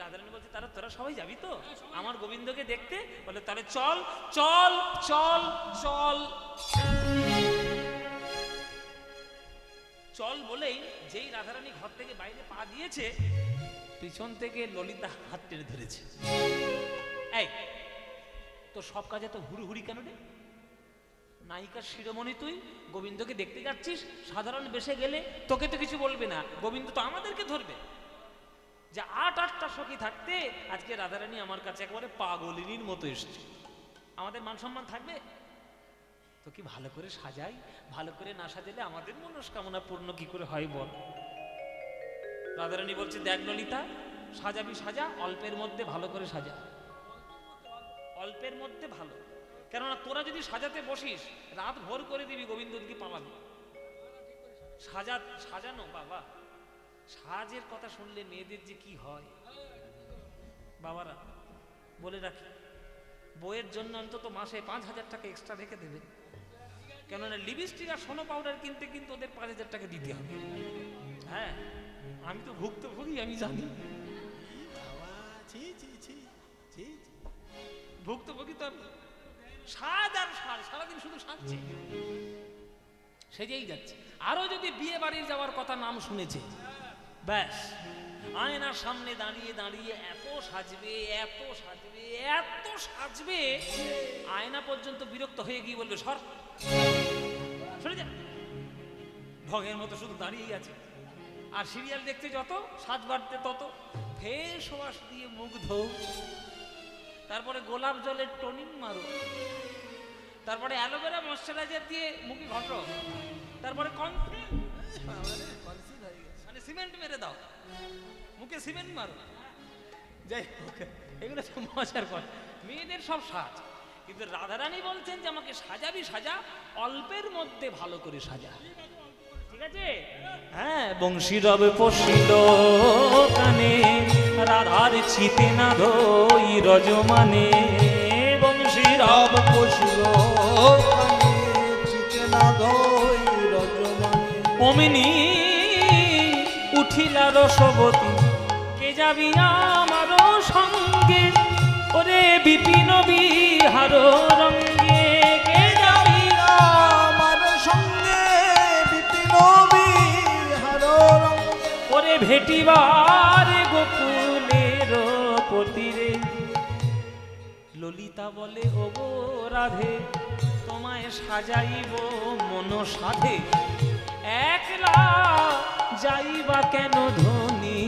রাধারানী বলছে তারা তোরা সবাই যাবি তো আমার গোবিন্দকে দেখতে? বলে তাহলে চল চল চল চল চল বলেই যেই রাধারানী ঘর থেকে বাইরে পা দিয়েছে পিছন থেকে ললিতা হাত টেনে ধরেছে। এই তো সব কাজে তো হুড়ুহুড়ি কেন রে? নায়িকার শিরোমণি তুই, গোবিন্দকে দেখতে যাচ্ছিস, সাধারণ বেশে গেলে তোকে তো কিছু বলবে না, গোবিন্দ তো আমাদেরকে ধরবে। যে আটটা সখী থাকতে আজকে রাধারানী আমার কাছে একেবারে পাগলিনীর মতো এসছে, আমাদের মান সম্মান থাকবে? তো কি ভালো করে সাজাই, ভালো করে না সাজালে আমাদের মনস্কামনা পূর্ণ কি করে হয় বল? রাধারানী বলছে দেখ ললিতা, সাজাবি সাজা, অল্পের মধ্যে ভালো করে সাজা, অল্পের মধ্যে ভালো। কেননা তোরা যদি সাজাতে বসিস রাত ভোর করে দিবি, গোবিন্দ দিকে পালাবি। সাজানো বাবা, সাজের কথা শুনলে মেয়েদের যে কি হয় বাবারা, বলে রাখি বইয়ের জন্য অন্তত মাসে 5,000 টাকা এক্সট্রা রেখে দেবে। কেননা লিপস্টিক আর সোনো পাউডার কিনতে কিন্তু ওদের 5,000 টাকা দিতে হবে। হ্যাঁ আমি তো ভুক্তভোগী, আমি জানি, ভুক্তভোগী তো আমি। সাজ আর সাজ, সারাদিন শুধু সাজছে, সেজেই যাচ্ছে। আরো যদি বিয়ে বাড়ির যাওয়ার কথা নাম শুনেছে, ব্যাস আয়নার সামনে দাঁড়িয়ে দাঁড়িয়ে এত সাজবে এত সাজবে এত সাজবে, আয়না পর্যন্ত বিরক্ত হয়ে গিয়ে বলবে সর, সরে যা, ঢঙের মতো শুধু দাঁড়িয়েই আছে। আর সিরিয়াল দেখতে যত সাজ বাড়তে তত, ফেস ওয়াশ দিয়ে মুখ ধো, তারপরে গোলাপ জলের টোনিং মারো, তারপরে অ্যালোভেরা ময়শ্চারাইজার দিয়ে মুখে ঘটো, তারপরে মানে সিমেন্ট মেরে দাও, মুখে সিমেন্ট মারো। যাই হোক এগুলো সব মজার কথা, মেয়েদের সব সাজ। কিন্তু রাধারানী বলছেন যে আমাকে সাজাবি সাজা, অল্পের মধ্যে ভালো করে সাজা, ঠিক আছে? হ্যাঁ বংশীরব পশিল কানে, রাধার চিতে না ধই রজমানে, বংশীরব পশিল কানে, চিতে না ধই রজমানে। অমিনি উঠিলা রসবতী, কে যাবি আমার সঙ্গে, ওরে বিপিন বিহার রঙ্গে, কে যাবি আমার সঙ্গে বিপিন বিহার রঙ্গে। ওরে ভেটিবার গোকুলের পতিরে। ললিতা বলে ও গো রাধে, তোমায় সাজাইব মন সাধে, একলা যাইবা কেন ধনী?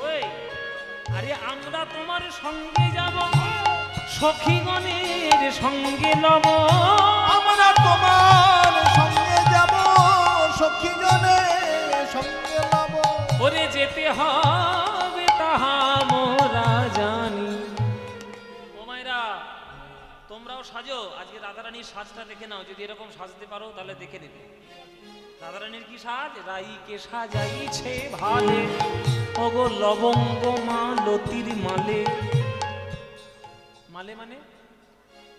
ওই আরে আমরা তোমার সঙ্গে যাব, সখীগণের সঙ্গে লব, আমরা তোমার সঙ্গে যাব, সখীজনের সঙ্গে লব। ওরে যেতে হবে তাহা মোরা জানি। ও মায়েরা তোমরাও সাজো, আজকে রাধারানীর সাজটা দেখে নাও, যদি এরকম সাজতে পারো তাহলে দেখে নেবে। রাধারানীর কি সাজ? রাইকে সাজাইছে ভালে, ওগো লবঙ্গ মালতির মালে। মালে মানে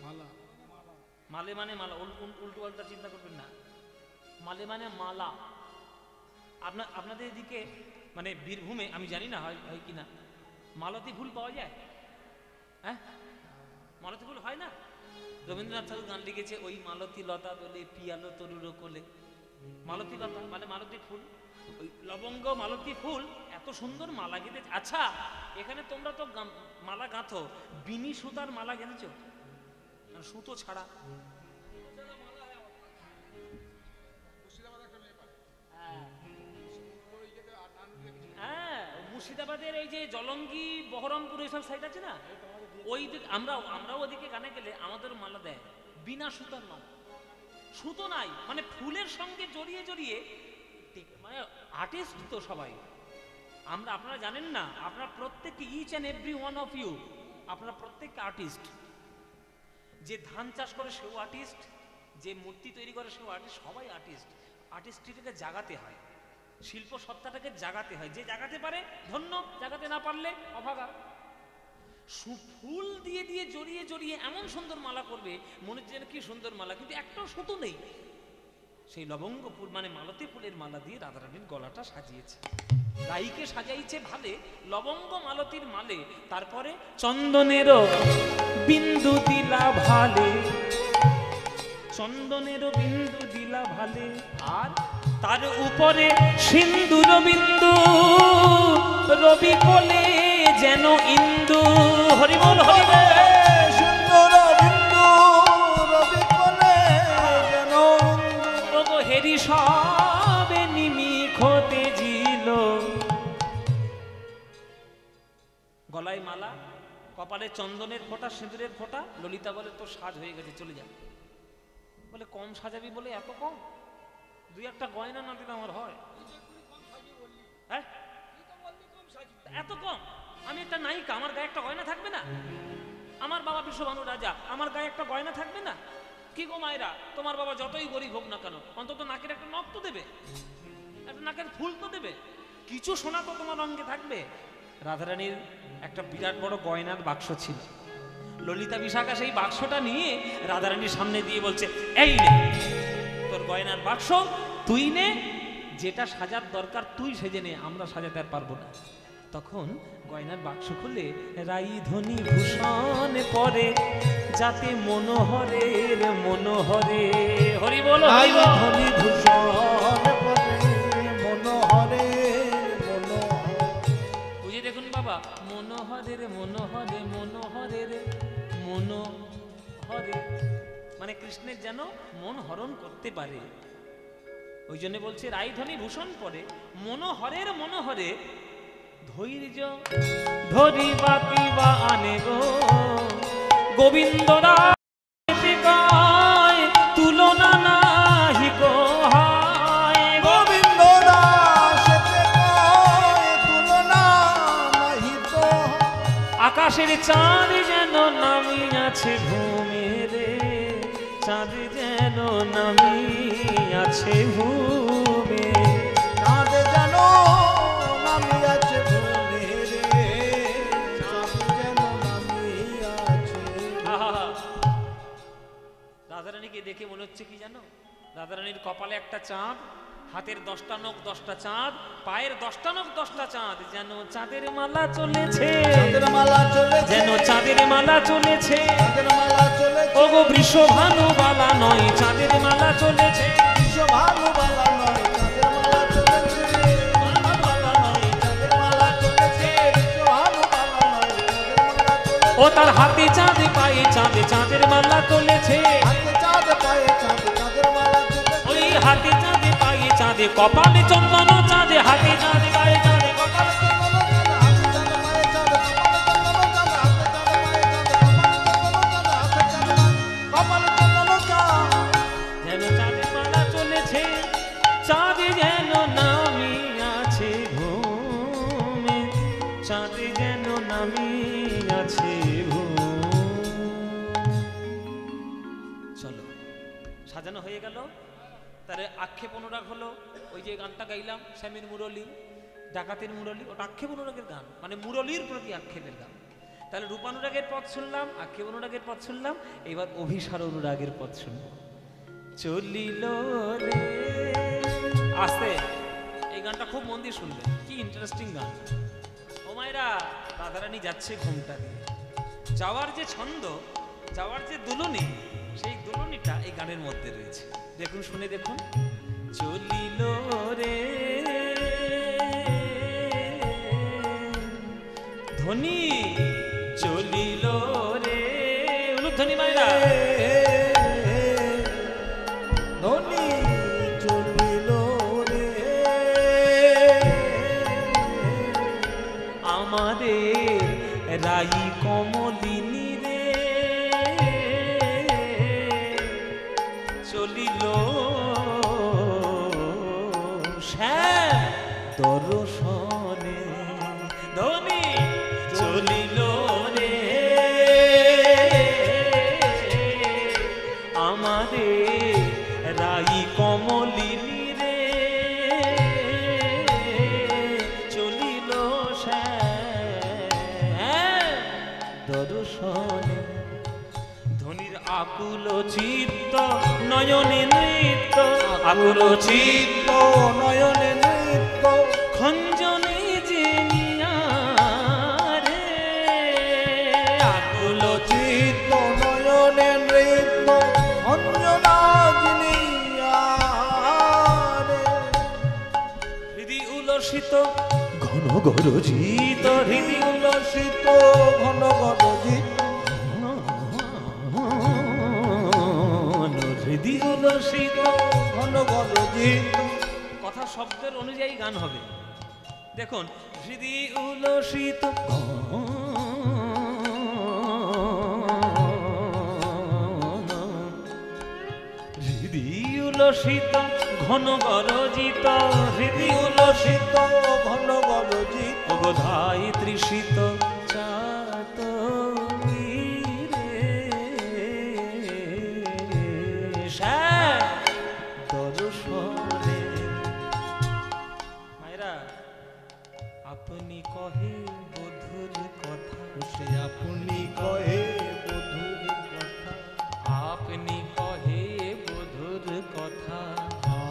মালা, মালে মানে মালা, উল্টো পাল্টা চিন্তা করবেন না। মালে মানে মালা। আপনাদের এদিকে মানে বীরভূমে, আমি জানি না হয় কিনা, মালতী ফুল পাওয়া যায়? হ্যাঁ, মালতী ফুল হয় না? রবীন্দ্রনাথ ঠাকুর গান লিখেছে, ওই মালতী লতা দোলে পিয়ালো তরুর কোলে। মালতী লতা মানে মালতী ফুল, ওই লবঙ্গ মালতী ফুল, এত সুন্দর মালা গেঁথে। আচ্ছা, এখানে তোমরা তো মালা গাঁথো, বিনি সুতার মালা গেঁথেছো? সুতো ছাড়া? হ্যাঁ, মুর্শিদাবাদের এই যে জলঙ্গি বহরমপুর এইসব সাইড আছে না, ওই দিকে আমরাও ওদিকে গানে গেলে আমাদের মালা দেয় বিনা সুতার মালা। সুতো নাই, মানে ফুলের সঙ্গে জড়িয়ে জড়িয়ে, মানে আর্টিস্ট তো সবাই আমরা। আপনারা জানেন না, আপনারা প্রত্যেককে, each and every one of you, আপনারা প্রত্যেককে আর্টিস্ট। যে ধান চাষ করে সেও আর্টিস্ট, যে মূর্তি তৈরি করে সেও আর্টিস্ট, সবাই আর্টিস্ট। আর্টিস্টটিকে জাগাতে হয়, শিল্প সত্তাটাকে জাগাতে হয়। যে জাগাতে পারে ধন্য, জাগাতে না পারলে অভাগা। ফুল দিয়ে দিয়ে জড়িয়ে জড়িয়ে এমন সুন্দর মালা করবে, মনে হচ্ছে কি সুন্দর মালা, কিন্তু একটাও সুতো নেই। সেই লবঙ্গ ফুল মানে মালতী ফুলের মালা দিয়ে রাধারানীর গলাটা সাজিয়েছে। গাইকে সাজাইছে ভালে লবঙ্গ মালতীর মালে, তারপরে চন্দনেরও বিন্দু দিলা ভালে, চন্দনেরও বিন্দু দিলা ভালে, আর তার উপরে সিন্দুর বিন্দু, রবি কোলে যেন ইন্দু। হরিবল হরিবল। সুন্দর বিন্দু রবি কোলে যেন ইন্দু, হেরি সবে নিমিখ তেজিল। গলায় মালা, কপালে চন্দনের ফোঁটা, সিঁদুরের ফোঁটা। ললিতা বলে তোর সাজ হয়ে গেছে, চলে যা। বলে কম সাজাবি বলে এত কম? দুই একটা গয়না না দিলে আমার হয়? হ্যাঁ, এত কম? আমি একটা নায়িকা, আমার গায়ে একটা গয়না থাকবে না? আমার বাবা বিশ্বভানু রাজা, আমার গায়ে একটা গয়না থাকবে না? কি গো মায়েরা, তোমার বাবা যতই গরিব হোক না কেন, অন্তত নাকের একটা নখ তো দেবে, একটা নাকের ফুল তো দেবে, কিছু সোনা তো তোমার অঙ্গে থাকবে। রাধারানীর একটা বিরাট বড় গয়নার বাক্স ছিল। ললিতা বিশাখা সেই বাক্সটা নিয়ে রাধারানীর সামনে দিয়ে বলছে, এই নে তোর গয়নার বাক্স, তুই নে, যেটা সাজার দরকার তুই সেজে নে, আমরা সাজাতে আর পারবো না। তখন গয়নার বাক্স খুলে রাই ধনী ভূষণ পরে, যাতে মনোহরের মনোহরে। হরি বল, হরি বল। ধনী ভূষণ পরে মনোহরে মনোহর। বুঝে দেখুন বাবা, মনোহরের মনোহরে মনোহরের মনোহরে, মানে কৃষ্ণের যেন মন হরণ করতে পারে। ওই জন্য বলছে রাইধনী ভূষণ পরে মনোহরের মনোহরে, ধৈর্য ধরি বাকি বা আনে গো, গোবিন্দরা তুলনা নাহি গো হায়। গোবিন্দ দাসেতে কয় তুলনা নাহি তো। আকাশের চাঁদ যেন নামিয়াছে ভূমি রে, চাঁদ যেন নামিয়াছে ভূমি। চাঁদ যেন নামিয়াছে ভূমি রে, চাঁদ যেন নামিয়াছে। আহা! রাধারানীকে দেখে মনে হচ্ছে কি জানো, রাধারানীর কপালে একটা চাঁদ, হাতের 10টা নখ 10টা চাঁদ, পায়ের 10টা নখ 10টা চাঁদ, যেন চাঁদের মালা চলেছে, চাঁদের মালা চলেছে, যেন চাঁদের মালা চলেছে। চাঁদের মালা চলেছে, ওগো বৃষভানু বালা নয়, চাঁদের মালা চলেছে। বিশ্বভানু বালা নয়, চাঁদের মালা চলেছে, বালা নয়। চাঁদের মালা চলেছে, বিশ্বভানু বালা নয়, চাঁদের মালা চলেছে। ও তার হাতে চাঁদ, পায়ে চাঁদ, চাঁদের মালা চলেছে। হাতে চাঁদ পায়ে চাঁদ, চাঁদের মালা চলেছে। ওই হাতে চাঁদ, পায়ে চাঁদ, কপালে চন্দন চাঁদ, হাতে চাঁদ, পায়ে চাঁদ, কপালে যেন চাঁদের মালা চলেছে, চাঁদ যেন নামিয়াছে ভূমি, চাঁদ যেন নামিয়াছে ভূমি। চলো, সাজানো হয়ে গেল, তারে আক্ষেপ অনুরাগ হলো। ওই যে গানটা গাইলাম স্বামীর মুরলী, ডাকাতের মুরলী, ওটা আক্ষেপ অনুরাগের গান, মানে মুরলীর প্রতি আক্ষেপের গান। তাহলে রূপানুরাগের পথ শুনলাম, আক্ষেপ অনুরাগের পথ শুনলাম, এবার অভিসার অনুরাগের পথ শুনবো। চলিল রে আস্তে, এই গানটা খুব মন দিয়ে শুনবে, কি ইন্টারেস্টিং গান। ও মায়েরা, রাধারানী যাচ্ছে ঘুমটা দিয়ে। যাওয়ার যে ছন্দ, যাওয়ার যে দুলুনি, সেই দুলুনিটা এই গানের মধ্যে রয়েছে। দেখুন, শুনে দেখুন। চলিল রে ধ্বনি, চলিল রে উলুধ্বনি মায়েরা, ধ্বনি চলিল রে আমাদের রাই কমলিনী রে, চলিল শ্যাম দর্শনে। ধ্বনি চলিল রে আমাদের রাই কমলিনী রে, চলিল শ্যাম দর্শনে। ধ্বনির আকুল চিত্ত নয়নে নৃত্য, আকুল চিত্ত নয়নে নৃত্য খঞ্জনে জিনিয়া রে, আকুল চিত্ত নয়নে নৃত্য অঞ্জনা জিনিয়া রে হৃদি উলসিত ঘন গরজিত, হৃদি উল্লসিত ঘন গরজিত হৃদি উলসিত ঘন গরজিত। কথা শব্দের অনুযায়ী গান হবে। দেখুন, হৃদি উলসিত হৃদি উলসিত ঘন গরজিত, হৃদি উলসিত ঘন গরজিত অবধায় তৃষিত চাত দর্শনে। মায়েরা, আপনি কহে বধুর কথা, সে আপনি কহে বধুর কথা, আপনি কহে বধুর কথা,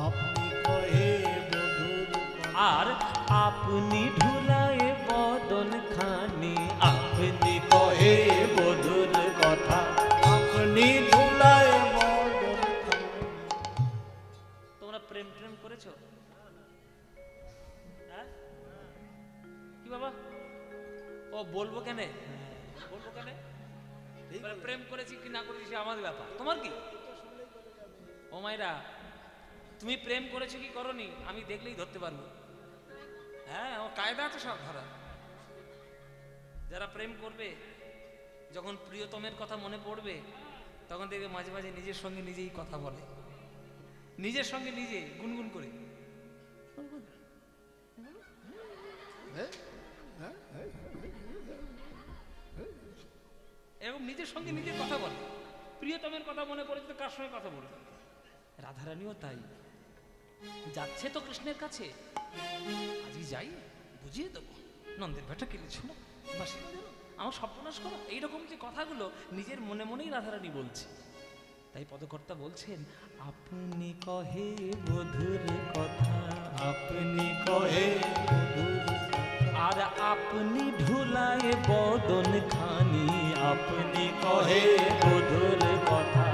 আপনি কহে বধুর কথা, আর আপনি ঢুলায় বদন খানি, আপনি কহে বধুর কথা। আপনি ধুলায় বদন খানি। তোমরা প্রেম প্রেম করেছো? হ্যাঁ? কি বাবা? ও বলবো কেন? বলবো কেন? এবারে প্রেম করেছি কি না করেছি সে আমাদের ব্যাপার, তোমার কি? ও মায়েরা, তুমি প্রেম করেছো কি করনি আমি দেখলেই ধরতে পারবো। হ্যাঁ, ও কায়দা আছে সব ধরা। যারা প্রেম করবে, যখন প্রিয়তমের কথা মনে পড়বে, তখন দেখবে মাঝে মাঝে নিজের সঙ্গে নিজেই কথা বলে, নিজের সঙ্গে নিজে গুনগুন করে। এরকম নিজের সঙ্গে নিজে কথা বলে, প্রিয়তমের কথা মনে পড়ে তো কার সঙ্গে কথা বলবে। রাধারানীও তাই, যাচ্ছে তো কৃষ্ণের কাছে, আজই যাই, বুঝিয়ে দেবো, নন্দের বেটা কেলেছিল বাসি আমার সর্বনাশ করো, এইরকম যে কথাগুলো নিজের মনে মনেই রাধারানী বলছে। তাই পদকর্তা বলছেন, আপনি কহে বধুর কথা, আপনি কহে বধুর কথা, আর আপনি ঢুলায় বদন খানি, আপনি কহে বধুর কথা,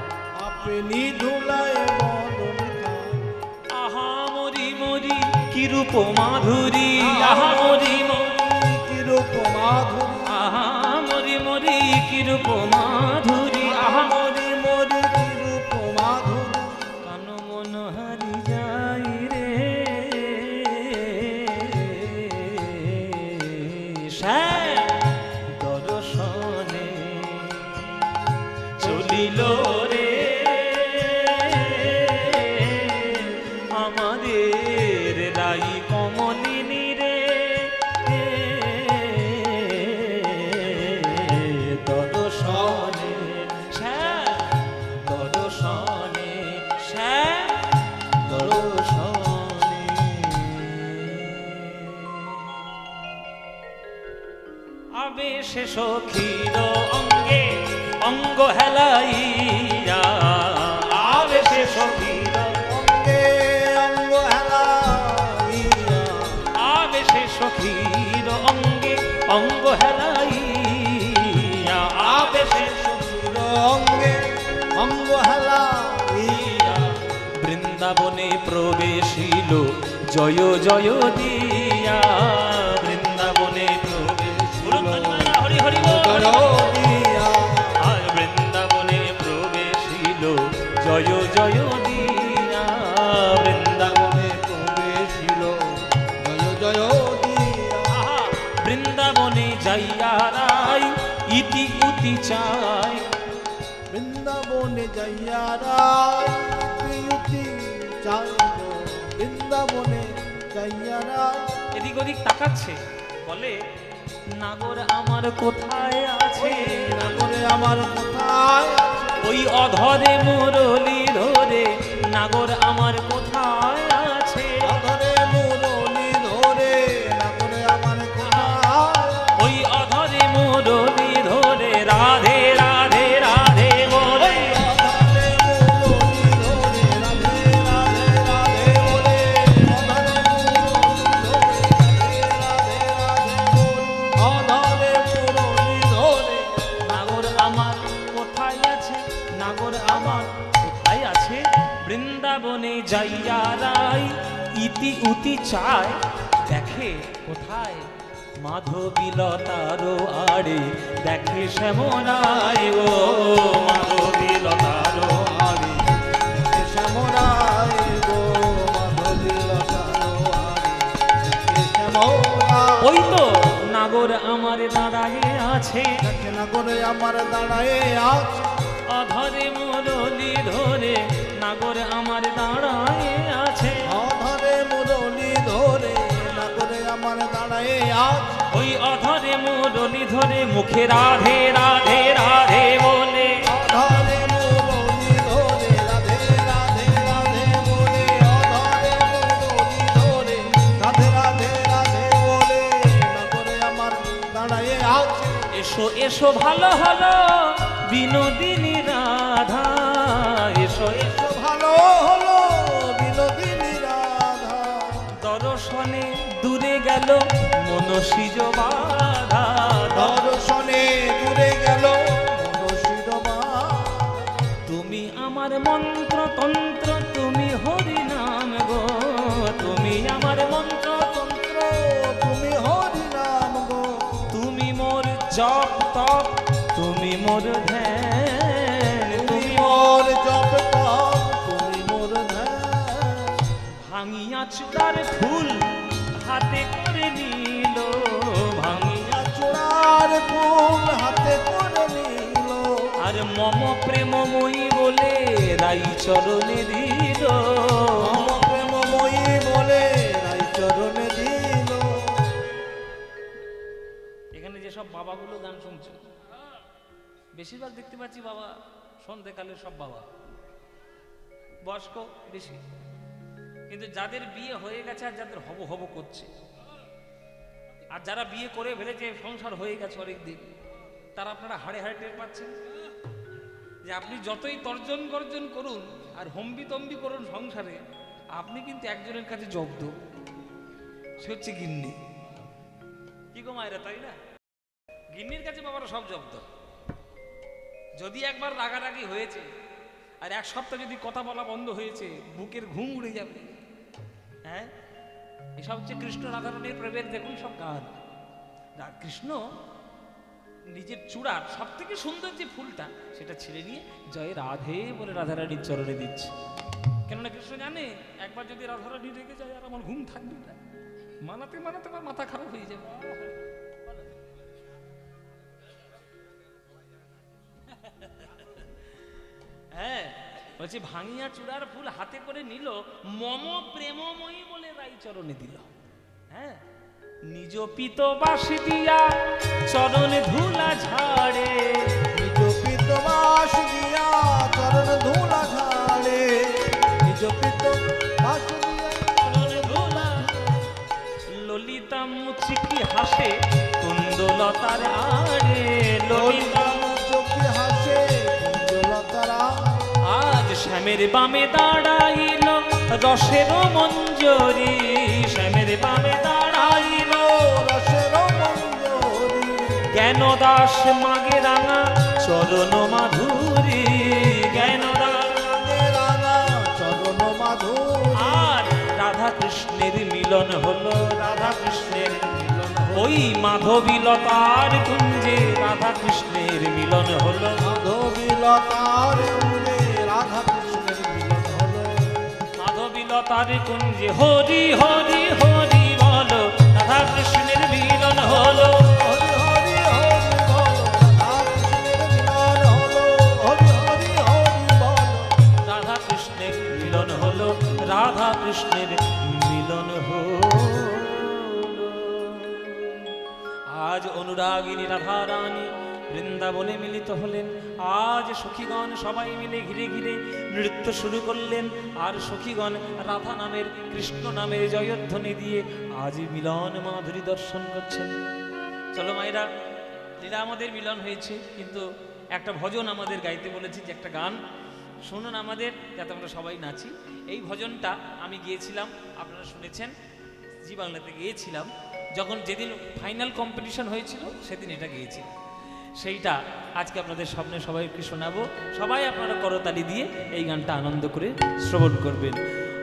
আপনি ধুলায় বদন খানি। আহা মরি মরি কি রূপ মাধুরী, আহা মরি মরি কি রূপ মাধুরী, আহা মরি মরি কি রূপ মাধুরী, আহা মরি মরি কি রূপ মাধুরী। কান মন হারি যাই রে শ্যাম দর্শনে, চলিল রে আমাদের রাই কমলিনী রে, দর্শনে শ্যাম দর্শনে, শ্যাম দর্শনে। আবেশে সখীর অঙ্গে অঙ্গ হেলাইয়া, আবেশে সখীর অঙ্গে অঙ্গ হেলাইয়া, আবেশে সখীর অঙ্গে অঙ্গ হেলাইয়া আবেশে সুর অঙ্গে অঙ্গ হেলাইয়া বৃন্দাবনে প্রবেশিল জয় জয় দিয়া বৃন্দাবনে প্রবেশিল হরি হরি বল দিয়া আর বৃন্দাবনে প্রবেশিল জয় জয় দিয়া বৃন্দাবনে প্রবেশিল জয় জয় দিয়া বৃন্দাবনে যাইয়া রাই ইতি উতি চাই বৃন্দাবনে যাইয়া রাই ইতি চাইব বৃন্দাবনে যাইয়া রাই এদিক ওদিক তাকাচ্ছে বলে নাগর আমার কোথায় আছে নাগরে আমার কোথায় আছে ওই অধরে মুরলি ধরে নাগর আমার কোথায় আছে অধরে মুরলি ধরে নাগরে আমার কোথায় ওই অধরে মুরলি ধরে রাধে রাধে রাধে বলে অধরে মুরলি ধরে রাধে রাধে রাধে বলে অধরে মুরলি ধরে রাধে রাধে রাধে বলে অধরে মুরলি ধরে নাগর আমার কোথায় আছে নাগর আমার কোথায় আছে বৃন্দাবনে যাইয়া রাই ইতি উতি চায় দেখে কোথায় মাধবীলতারো আড়ে দেখে শ্যামরায় ও মাধবীলতারো আরে শ্যামরায় গো মাধবীলতারো আরে শ্যামরায় ওই তো নাগর আমার দাঁড়ায়ে আছে দেখে নাগরে আমার দাঁড়ায়ে আছে অধরে মুরলি ধরে নাগর আমার দাঁড়ায়ে আছে অধরে মুরলি ধরে নাগরে আমার দাঁড়ায়ে আছে ওই অধরে মুরলি ধরে মুখে রাধে রাধে রাধে বলে অধরে মুরলি ধরে রাধে রাধে রাধে বলে অধরে মুরলি ধরে রাধে রাধে রাধে বলে নাগরে আমার দাঁড়ায়ে আছে এসো এসো ভালো হলো বিনোদিনী রাধা এসো এসো ভালো হলো বিনোদিনী রাধা দর্শনে দূরে গেল মনসিজ বাধা দর্শনে দূরে গেল মনসিরমা তুমি আমার মন্ত্র তন্ত্র তুমি হরি নাম গো তুমি আমার মন্ত্র তন্ত্র তুমি হরি নাম গো তুমি মোর জপ তপ তুমি মোর ধ্যান তুমি মোর জপ তপ তুমি মোর ধ্যান ভাঙিয়া চূড়ার ফুল হাতে করে নিল ভাঙিয়া চূড়ার ফুল হাতে করে নিল আর মম প্রেমময়ী বলে রাই চরণে দিল মম প্রেমময়ী বলে রাই চরণে দিল এখানে যেসব বাবাগুলো গান শুনছে বেশিরভাগ দেখতে পাচ্ছি বাবা সন্ধ্যেকালের সব বাবা বয়স্ক বেশি কিন্তু যাদের বিয়ে হয়ে গেছে আর যাদের হব হব করছে আর যারা বিয়ে করে ফেলেছে সংসার হয়ে গেছে অনেকদিন তারা আপনারা হাড়ে হাড়ে টের পাচ্ছেন যে আপনি যতই তর্জন গর্জন করুন আর হম্বি তম্বি করুন সংসারে আপনি কিন্তু একজনের কাছে জব্দ সে হচ্ছে গিন্নি কি গো মায়েরা তাই না গিন্নির কাছে বাবারা সব জব্দ যদি একবার রাগারাগি হয়েছে আর এক সপ্তাহ যদি কথা বলা বন্ধ হয়েছে বুকের ঘুম উড়ে যাবে হ্যাঁ এসব হচ্ছে কৃষ্ণ রাধারণের প্রেমের দেখুন সব গান কৃষ্ণ নিজের চূড়ার সব থেকে সুন্দর যে ফুলটা সেটা ছেড়ে নিয়ে জয় রাধে বলে রাধারানীর চরণে দিচ্ছে কেননা কৃষ্ণ জানে একবার যদি রাধারানী রেগে যায় আর আমার ঘুম থাকবে না মানাতে মানাতে আমার মাথা খারাপ হয়ে যাবে হ্যাঁ বলছে ভাঙিয়া চূড়ার ফুল হাতে করে নিল মম প্রেমময়ী বলে রাই চরণে দিল হ্যাঁ নিজ পিত বাসি দিয়া চরণ ধুলা ঝাড়ে নিজ পিত বাস দিয়া চরণ ধুলা ঝাড়ে নিজ পিত বাস দিয়া চরণ ধুলা ললিতা মুচিকি হাসে কুন্দলতার আড়ে ললিতা চোখে হাসে কুঞ্জলতারা আজ শ্যামের বামে দাঁড়াইল রসের মঞ্জরি শ্যামের বামে দাঁড়াইল রসের মঞ্জরি জ্ঞানদাস মাগে রাঙা চরণ মাধুরী, জ্ঞানদাস রাঙা চরণ মাধুরী। আর রাধা কৃষ্ণের মিলন হলো, রাধা কৃষ্ণের মিলন ওই মাধবীলতার কুঞ্জে রাধা কৃষ্ণের মিলন হলো, মাধবীলতার কুঞ্জে রাধা কৃষ্ণের মিলন হলো। মাধবীলতার কুঞ্জে হরি হরি হরি বলো, রাধা কৃষ্ণের মিলন হলো। হরি হরি হরি বলো, রাধা কৃষ্ণের মিলন হলো। হরি হরি হরি বলো, রাধা কৃষ্ণের মিলন হলো, রাধা কৃষ্ণের মিলন হলো। আজ অনুরাগিনী রাধা রানী বৃন্দাবনে মিলিত হলেন। আজ সখীগণ সবাই মিলে ঘিরে ঘিরে নৃত্য শুরু করলেন। আর সখীগণ রাধা নামের কৃষ্ণ নামের জয়ধ্বনি দিয়ে আজ মিলন মাধুরী দর্শন করছেন। চলো মায়েরা, লীলা আমাদের মিলন হয়েছে, কিন্তু একটা ভজন আমাদের গাইতে বলেছি, যে একটা গান শুনুন আমাদের, যাতে আমরা সবাই নাচি। এই ভজনটা আমি গিয়েছিলাম, আপনারা শুনেছেন, জি বাংলাতে গিয়েছিলাম। যখন যেদিন ফাইনাল কম্পিটিশন হয়েছিল সেদিন এটা গিয়েছিলাম। সেইটা আজকে আপনাদের সামনে সবাইকে শোনাবো। সবাই আপনারা করতালি দিয়ে এই গানটা আনন্দ করে শ্রবণ করবেন।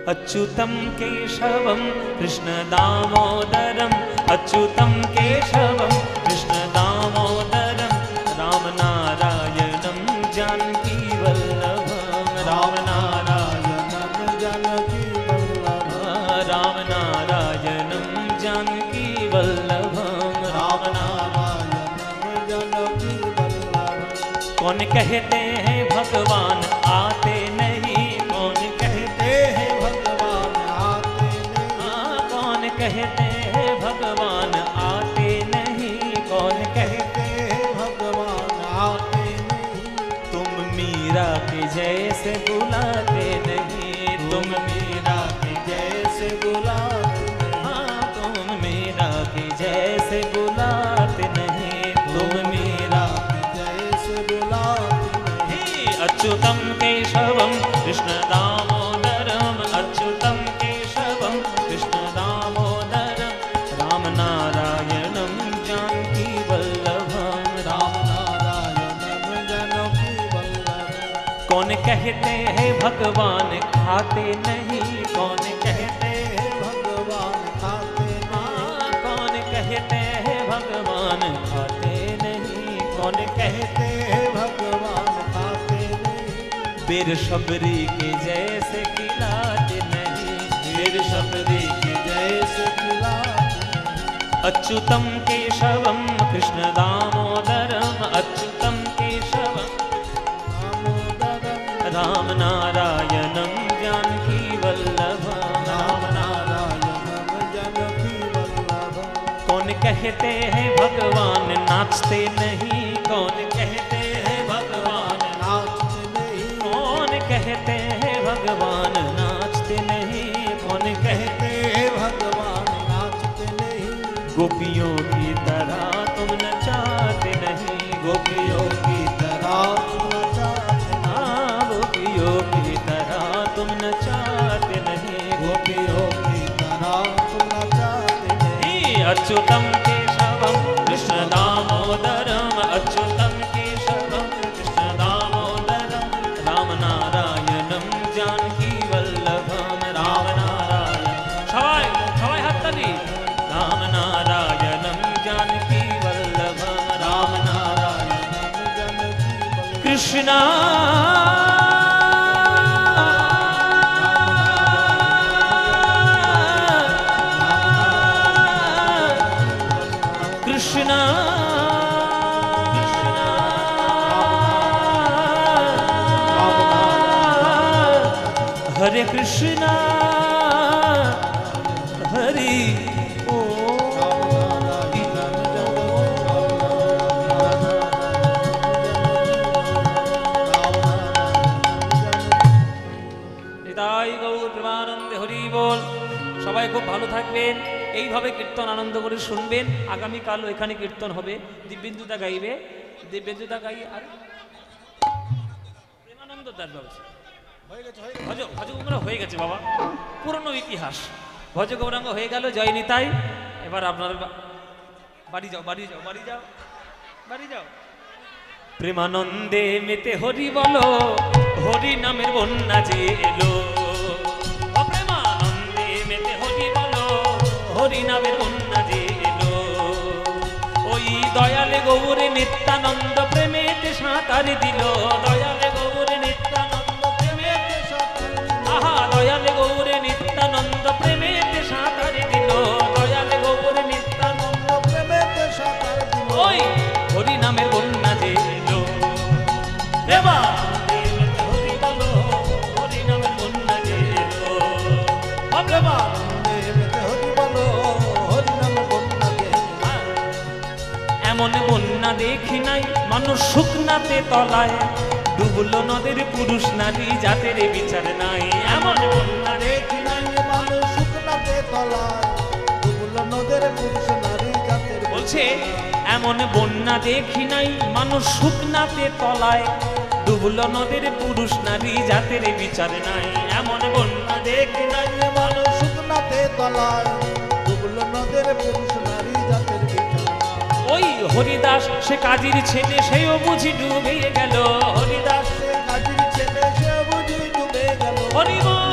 अच्युतं केशवं कृष्ण दामोदरं, अच्युतं केशवं कृष्ण दामोदरं, रामनारायणं जानकी वल्लभं, रामनारायणं जानकी वल्लभं, रामनारायणं जानकी वल्लभं, रामनारायणं जानकी वल्लभं। कौन कहते हैं भगवान आते नहीं, कौन कहते हैं भगवान आते नहीं, कौन कहते हैं भगवान आते नहीं, कौन कहते हैं भगवान आते नहीं। तुम मीरा के जैसे बुलाते नहीं, तुम मीरा के जैसे बुलाते नहीं, तुम मीरा के जैसे बुलाते नहीं, तुम मीरा के जैसे बुलाते नहीं। अच्युतं केशवं कृष्ण दामोदरं, अच्युतं केशवं कृष्ण दामोदरं, रामनारायणं जानकी वल्लभं, रामनारायणं जानकी वल्लभं। कौन कहते हैं भगवान खाते नहीं, कौन कहते हैं भगवान खाते नहीं, कौन कहते हैं भगवान खाते नहीं, कौन कहते हैं भगवान खाते नहीं। बेर शबरी के जैसे खिलाते नहीं, बेर शबरी के जैसे खिलाते नहीं। अच्युतं केशवं कृष्ण दामोदरं, अच्युतं केशवं दामोदरं, रामनारायणं जानकी वल्लभं, रामनारायणं जानकी वल्लभं। कौन कहते हैं भगवान नाचते नहीं, कौन कहते हैं भगवान नाचते नहीं, कौन कहते हैं भगवान नाचते नहीं, कौन कहते हैं भगवान नाचते नहीं। गोपियों की तरह तुम नचाते नहीं, गोपियों की तरह तुम नचाते नहीं, गोपियों की तरह तुम नचाते नहीं, गोपियों की तरह तुम नचाते नहीं। अच्युतं केशवं कृष्ण दामोदरं, अच्युतं केशवं कृष्ण दामोदरं, रामनारायणं जानकी वल्लभं, रामनारायण सबाई सबाई हाथ ताली, रामनारायणं जानकी वल्लभं, रामनारायणं जानकी वल्लभं। कृष्णा कृष्णा हरे कृष्णा हरि ओ নিতাই গৌর প্রেমানন্দে হরি বল। সবাই খুব ভালো থাকবেন, এইভাবে কীর্তন আনন্দ করে শুনবেন। আগামীকালও এখানে কীর্তন হবে, দিব্যেন্দুদা গাইবে, দিব্যেন্দুদা গাই আর প্রেমানন্দ দাস ব্যবস্থা ভজ ভজ গৌরাঙ্গ হয়ে গেছে বাবা, পুরনো ইতিহাস। ভজ গৌরাঙ্গ হয়ে গেল, জয় নিতাই। এবার আপনার বাড়ি যাও, বাড়ি যাও, বাড়ি যাও। বাড়ি যাও। প্রেমানন্দে মেতে হরি বলো, হরি নামের বন্যা যে এলো। ও প্রেমানন্দে মেতে হরি বলো, হরি নামের বন্যা যে এলো। ওই দয়ালে গৌরে নিত্যানন্দ প্রেমেতে সাঁতার দিল। দয়ালে গৌরে নিত্যানন্দ প্রেমেতে সাঁতার দিল। আহা দয়ালে গৌরে নিত্যানন্দ প্রেমেতে সাঁতার দিল। দয়ালে গৌরে নিত্যানন্দ প্রেমেতে সাঁতার দিল। ওই হরি নামের বন্যা যে এলো। প্রেমানন্দে মেতে হরি বলো, হরি নামের বন্যা যে এলো। ও প্রেমানন্দে মেতে হরি বলো, হরি নামে বন্যা যে এলো। এমন বন্যা দেখি নাই মানুষ শুকনাতে তলায়। ডুবলো নদের পুরুষ নারী জাতের বিচার নাই। এমন বন্যা দেখি নাই মানুষ শুকনাতে তলায়, ডুবলো নদের পুরুষ নারী জাতের বলছে এমন বন্যা দেখি নাই মানুষ শুকনাতে তলায়। ডুবলো নদের পুরুষ নারী জাতের বিচার নাই। এমন বন্যা দেখি নাই মানুষ শুকনাতে তলায়, ডুবলো নদের পুরুষ নারী জাতের বিচার নাই। ওই হরিদাস সে কাজীর ছেলে সেও বুঝি ডুবে গেল। হরিদাস সে কাজীর ছেলে সে বুঝি ডুবে গেল। হরি বল,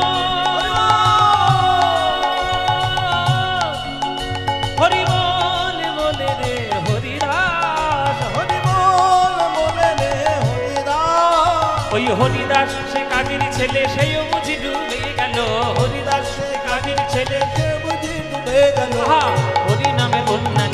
হরি বল বলে রে হরিদাস। হরি বল বলে রে হরিদাস। ওই হরিদাস সে কাজীর ছেলে সেও বুঝি ডুবে গেল। হরিদাস সে কাজীর ছেলে সে বুঝি ডুবে গেল। আহা হরি নামে বন্যা